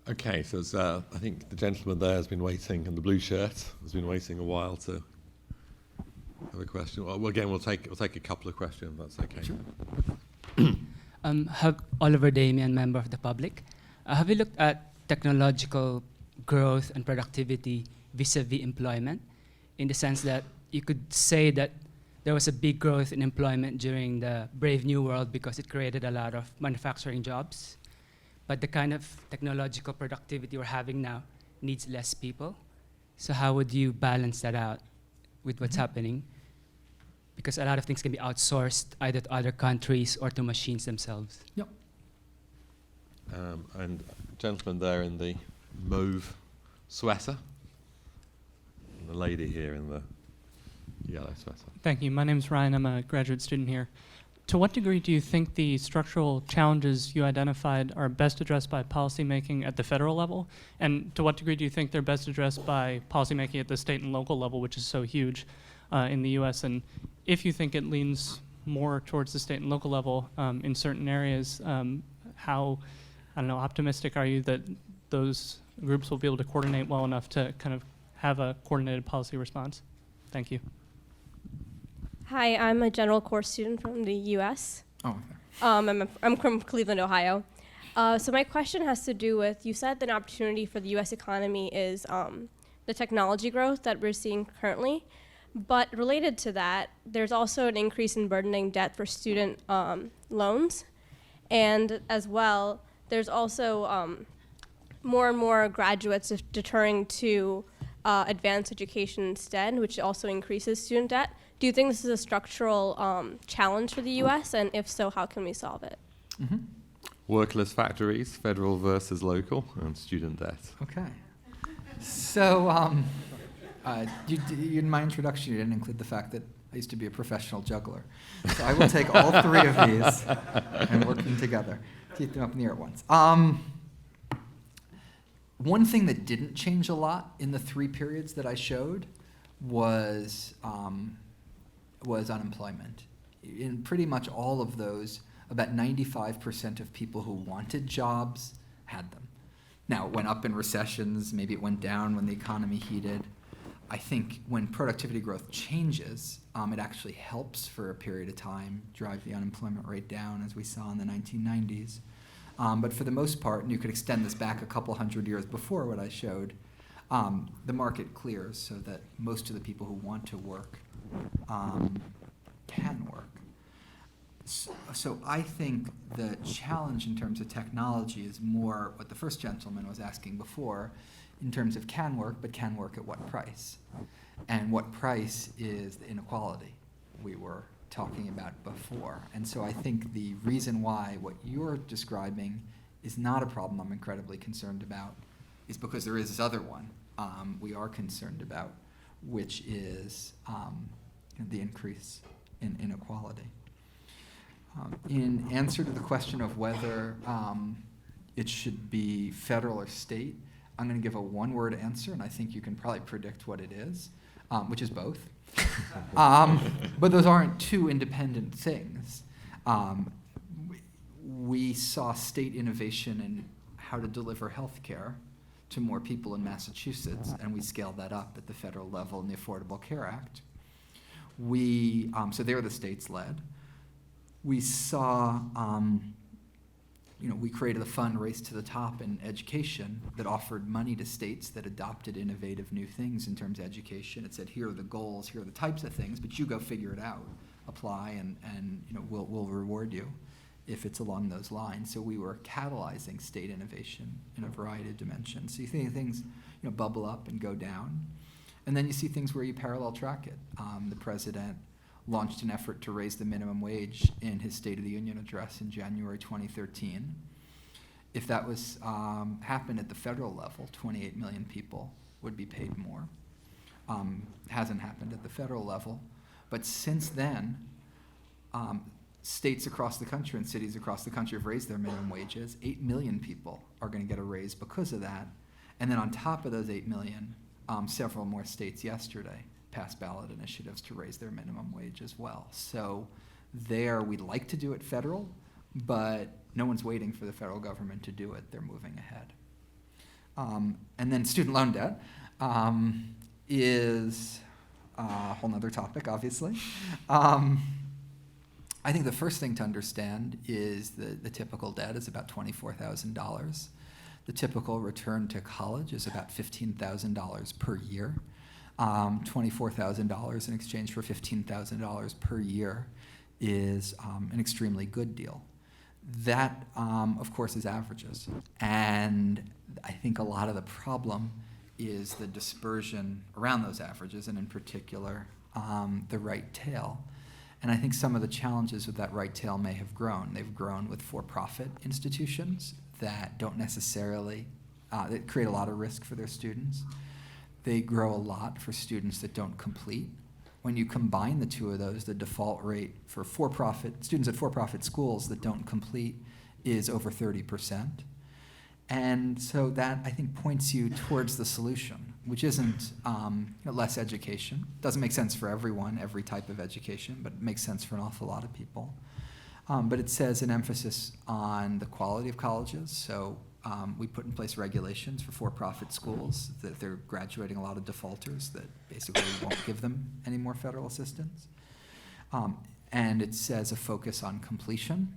S1: Okay, so I think the gentleman there has been waiting, in the blue shirt, has been waiting a while to have a question. Well, again, we'll take a couple of questions, if that's okay.
S2: Sure.
S8: Oliver Damian, member of the public. Have you looked at technological growth and productivity vis-a-vis employment, in the sense that you could say that there was a big growth in employment during the Brave New World because it created a lot of manufacturing jobs, but the kind of technological productivity we're having now needs less people? So how would you balance that out with what's happening? Because a lot of things can be outsourced either to other countries or to machines themselves.
S2: Yep.
S1: And gentleman there in the mauve sweater, and the lady here in the yellow sweater.
S9: Thank you. My name is Ryan. I'm a graduate student here. To what degree do you think the structural challenges you identified are best addressed by policymaking at the federal level? And to what degree do you think they're best addressed by policymaking at the state and local level, which is so huge in the U.S.? And if you think it leans more towards the state and local level in certain areas, how, I don't know, optimistic are you that those groups will be able to coordinate well enough to kind of have a coordinated policy response? Thank you.
S10: Hi, I'm a general course student from the U.S.
S2: Oh,
S10: I'm from Cleveland, Ohio. So my question has to do with, you said that an opportunity for the U.S. economy is the technology growth that we're seeing currently. But related to that, there's also an increase in burdening debt for student loans. And as well, there's also more and more graduates deterring to advanced education instead, which also increases student debt. Do you think this is a structural challenge for the U.S., and if so, how can we solve it?
S2: Mm-hmm.
S1: Workless factories, federal versus local, and student debt.
S2: Okay. So, in my introduction, you didn't include the fact that I used to be a professional juggler. So I will take all three of these and work them together. Keep them up in the air at once. One thing that didn't change a lot in the three periods that I showed was unemployment. In pretty much all of those, about 95% of people who wanted jobs had them. Now, it went up in recessions, maybe it went down when the economy heated. I think when productivity growth changes, it actually helps for a period of time drive the unemployment rate down, as we saw in the 1990s. But for the most part, and you could extend this back a couple hundred years before what I showed, the market clears so that most of the people who want to work can work. So I think the challenge in terms of technology is more what the first gentleman was asking before, in terms of can work, but can work at what price? And what price is the inequality we were talking about before. And so I think the reason why what you're describing is not a problem I'm incredibly concerned about is because there is this other one we are concerned about, which is the increase in inequality. In answer to the question of whether it should be federal or state, I'm going to give a one-word answer, and I think you can probably predict what it is, which is both. But those aren't two independent things. We saw state innovation in how to deliver health care to more people in Massachusetts, and we scaled that up at the federal level in the Affordable Care Act. So there the states led. We saw, we created a fund, Race to the Top, in education that offered money to states that adopted innovative new things in terms of education. It said, here are the goals, here are the types of things, but you go figure it out, apply, and we'll reward you if it's along those lines. So we were catalyzing state innovation in a variety of dimensions. So you see things bubble up and go down. And then you see things where you parallel track it. The president launched an effort to raise the minimum wage in his State of the Union address in January 2013. If that was happened at the federal level, 28 million people would be paid more. Hasn't happened at the federal level. But since then, states across the country and cities across the country have raised their minimum wages. 8 million people are going to get a raise because of that. And then on top of those 8 million, several more states yesterday passed ballot initiatives to raise their minimum wage as well. So there, we'd like to do it federal, but no one's waiting for the federal government to do it. They're moving ahead. And then student loan debt is a whole nother topic, obviously. I think the first thing to understand is the typical debt is about $24,000. The typical return to college is about $15,000 per year. $24,000 in exchange for $15,000 per year is an extremely good deal. That, of course, is averages. And I think a lot of the problem is the dispersion around those averages, and in particular, the right tail. And I think some of the challenges with that right tail may have grown. They've grown with for-profit institutions that don't necessarily, that create a lot of risk for their students. They grow a lot for students that don't complete. When you combine the two of those, the default rate for students at for-profit schools that don't complete is over 30%. And so that, I think, points you towards the solution, which isn't less education. Doesn't make sense for everyone, every type of education, but it makes sense for an awful lot of people. But it says an emphasis on the quality of colleges. So we put in place regulations for for-profit schools that they're graduating a lot of defaulters that basically won't give them any more federal assistance. And it says a focus on completion.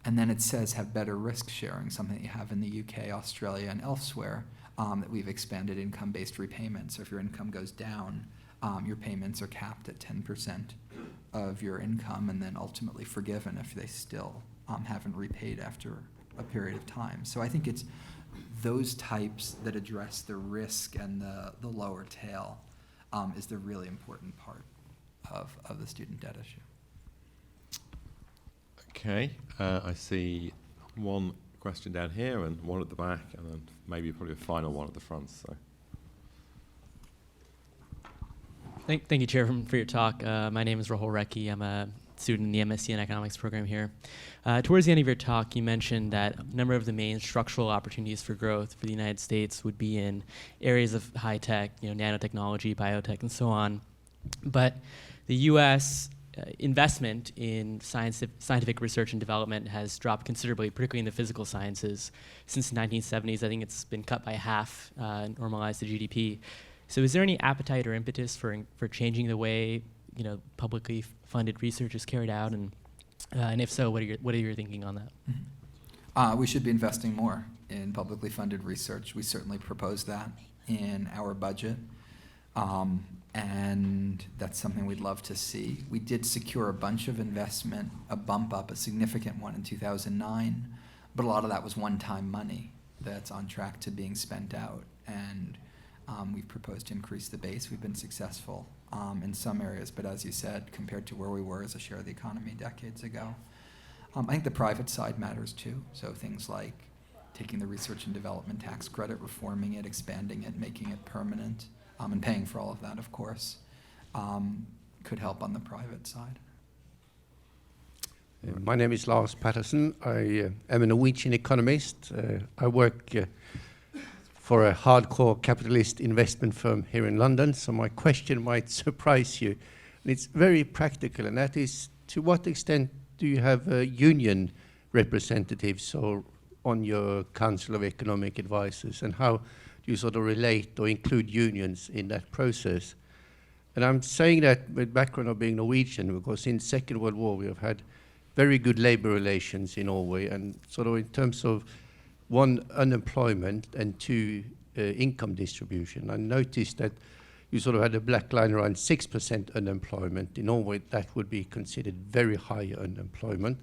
S2: And then it says have better risk sharing, something that you have in the UK, Australia, and elsewhere, that we've expanded income-based repayments. So if your income goes down, your payments are capped at 10% of your income and then ultimately forgiven if they still haven't repaid after a period of time. So I think it's those types that address the risk and the lower tail is the really important part of the student debt issue.
S1: Okay, I see one question down here and one at the back, and then maybe probably a final one at the front. So,
S11: thank you, Chair, for your talk. My name is Rahul Rekhi. I'm a student in the M.Sc in economics program here. Towards the end of your talk, you mentioned that a number of the main structural opportunities for growth for the United States would be in areas of high tech, nanotechnology, biotech, and so on. But the U.S. Investment in scientific research and development has dropped considerably, particularly in the physical sciences. Since the 1970s, I think it's been cut by half, normalized to GDP. So is there any appetite or impetus for changing the way publicly funded research is carried out? And if so, what are your thinking on that?
S2: Mm-hmm. We should be investing more in publicly funded research. We certainly propose that in our budget. And that's something we'd love to see. We did secure a bunch of investment, a bump up, a significant one in 2009, but a lot of that was one-time money that's on track to being spent out. And we've proposed to increase the base. We've been successful in some areas, but as you said, compared to where we were as a share of the economy decades ago. I think the private side matters too. So things like taking the research and development tax credit, reforming it, expanding it, making it permanent, and paying for all of that, of course, could help on the private side.
S12: My name is Lars Patterson. I am a Norwegian economist. I work for a hardcore capitalist investment firm here in London, so my question might surprise you. And it's very practical, and that is, to what extent do you have union representatives on your Council of Economic Advisors, and how do you sort of relate or include unions in that process? And I'm saying that with background of being Norwegian, because in the Second World War we have had very good labor relations in Norway, and sort of in terms of one, unemployment, and two, income distribution. I noticed that you sort of had a black line around 6% unemployment. In Norway, that would be considered very high unemployment.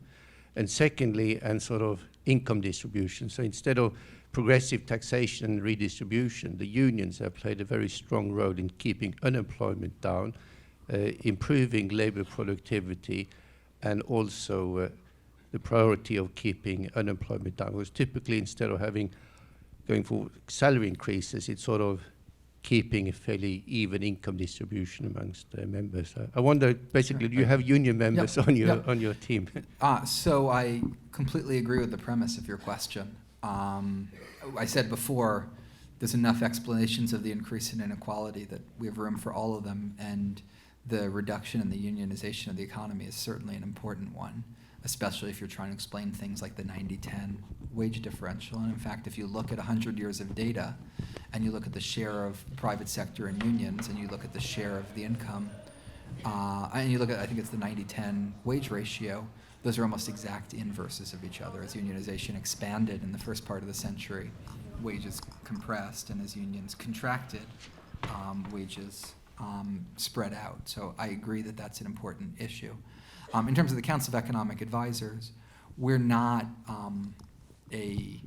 S12: And secondly, and sort of income distribution. So instead of progressive taxation and redistribution, the unions have played a very strong role in keeping unemployment down, improving labor productivity, and also the priority of keeping unemployment down. Because typically, instead of going for salary increases, it's sort of keeping a fairly even income distribution amongst members. I wonder, basically, do you have union members on your team?
S2: So I completely agree with the premise of your question. I said before, there's enough explanations of the increase in inequality that we have room for all of them, and the reduction in the unionization of the economy is certainly an important one, especially if you're trying to explain things like the 90-10 wage differential. And in fact, if you look at 100 years of data, and you look at the share of private sector and unions, and you look at the share of the income and you look at, I think it's the 90-10 wage ratio, those are almost exact inverses of each other. As unionization expanded in the first part of the century, wages compressed, and as unions contracted, wages spread out. So I agree that that's an important issue. In terms of the Council of Economic Advisors, we're not a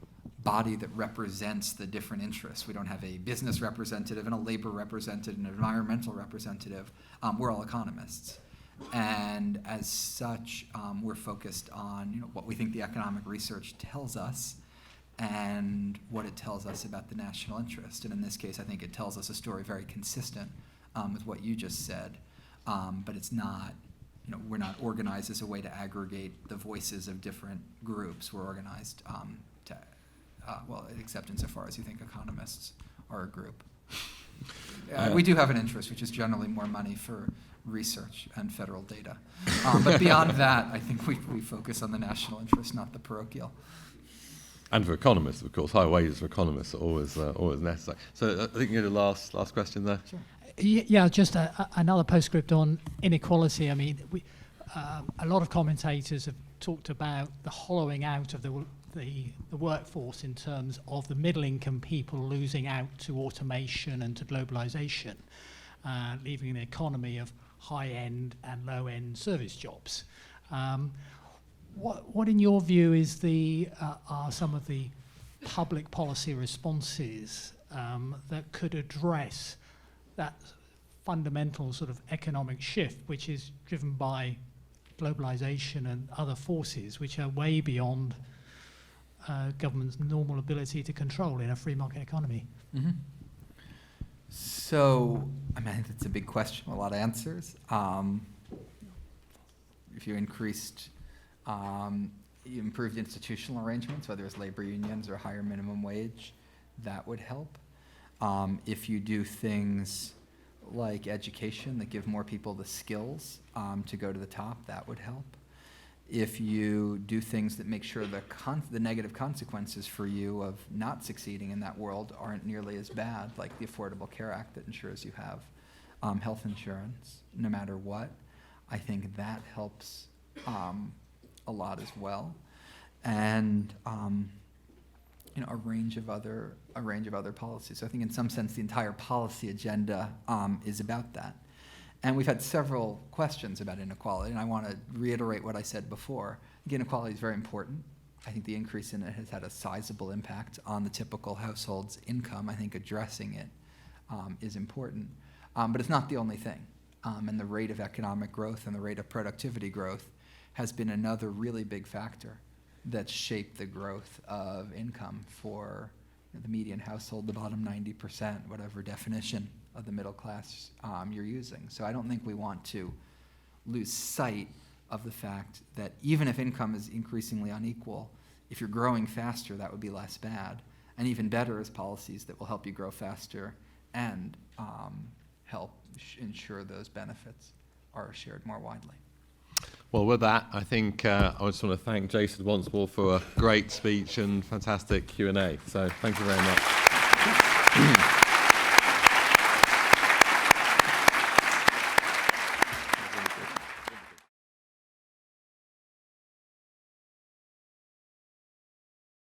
S2: body that represents the different interests. We don't have a business representative and a labor representative and an environmental representative. We're all economists. And as such, we're focused on what we think the economic research tells us and what it tells us about the national interest. And in this case, I think it tells us a story very consistent with what you just said. But it's not, we're not organized as a way to aggregate the voices of different groups. We're organized except insofar as you think economists are a group. We do have an interest, which is generally more money for research and federal data. But beyond that, I think we focus on the national interest, not the parochial.
S1: And for economists, of course, high wages for economists are always necessary. So I think you had a last question there. Sure.
S13: Yeah, just another postscript on inequality. I mean, a lot of commentators have talked about the hollowing out of the workforce in terms of the middle-income people losing out to automation and to globalization, leaving an economy of high-end and low-end service jobs. What in your view is are some of the public policy responses that could address that fundamental sort of economic shift, which is driven by globalization and other forces which are way beyond government's normal ability to control in a free market economy?
S2: Mm-hmm. So, I think that's a big question, a lot of answers. If you you improved institutional arrangements, whether it's labor unions or higher minimum wage, that would help. If you do things like education that give more people the skills to go to the top, that would help. If you do things that make sure the negative consequences for you of not succeeding in that world aren't nearly as bad, like the Affordable Care Act that ensures you have health insurance no matter what, I think that helps a lot as well. And a range of other policies. So I think in some sense the entire policy agenda is about that. And we've had several questions about inequality, and I want to reiterate what I said before. Again, inequality is very important. I think the increase in it has had a sizable impact on the typical household's income. I think addressing it is important. But it's not the only thing. And the rate of economic growth and the rate of productivity growth has been another really big factor that's shaped the growth of income for the median household, the bottom 90%, whatever definition of the middle class you're using. So I don't think we want to lose sight of the fact that even if income is increasingly unequal, if you're growing faster, that would be less bad. And even better is policies that will help you grow faster and help ensure those benefits are shared more widely.
S1: Well, with that, I think I just want to thank Jason once more for a great speech and fantastic Q&A. So thank you very much.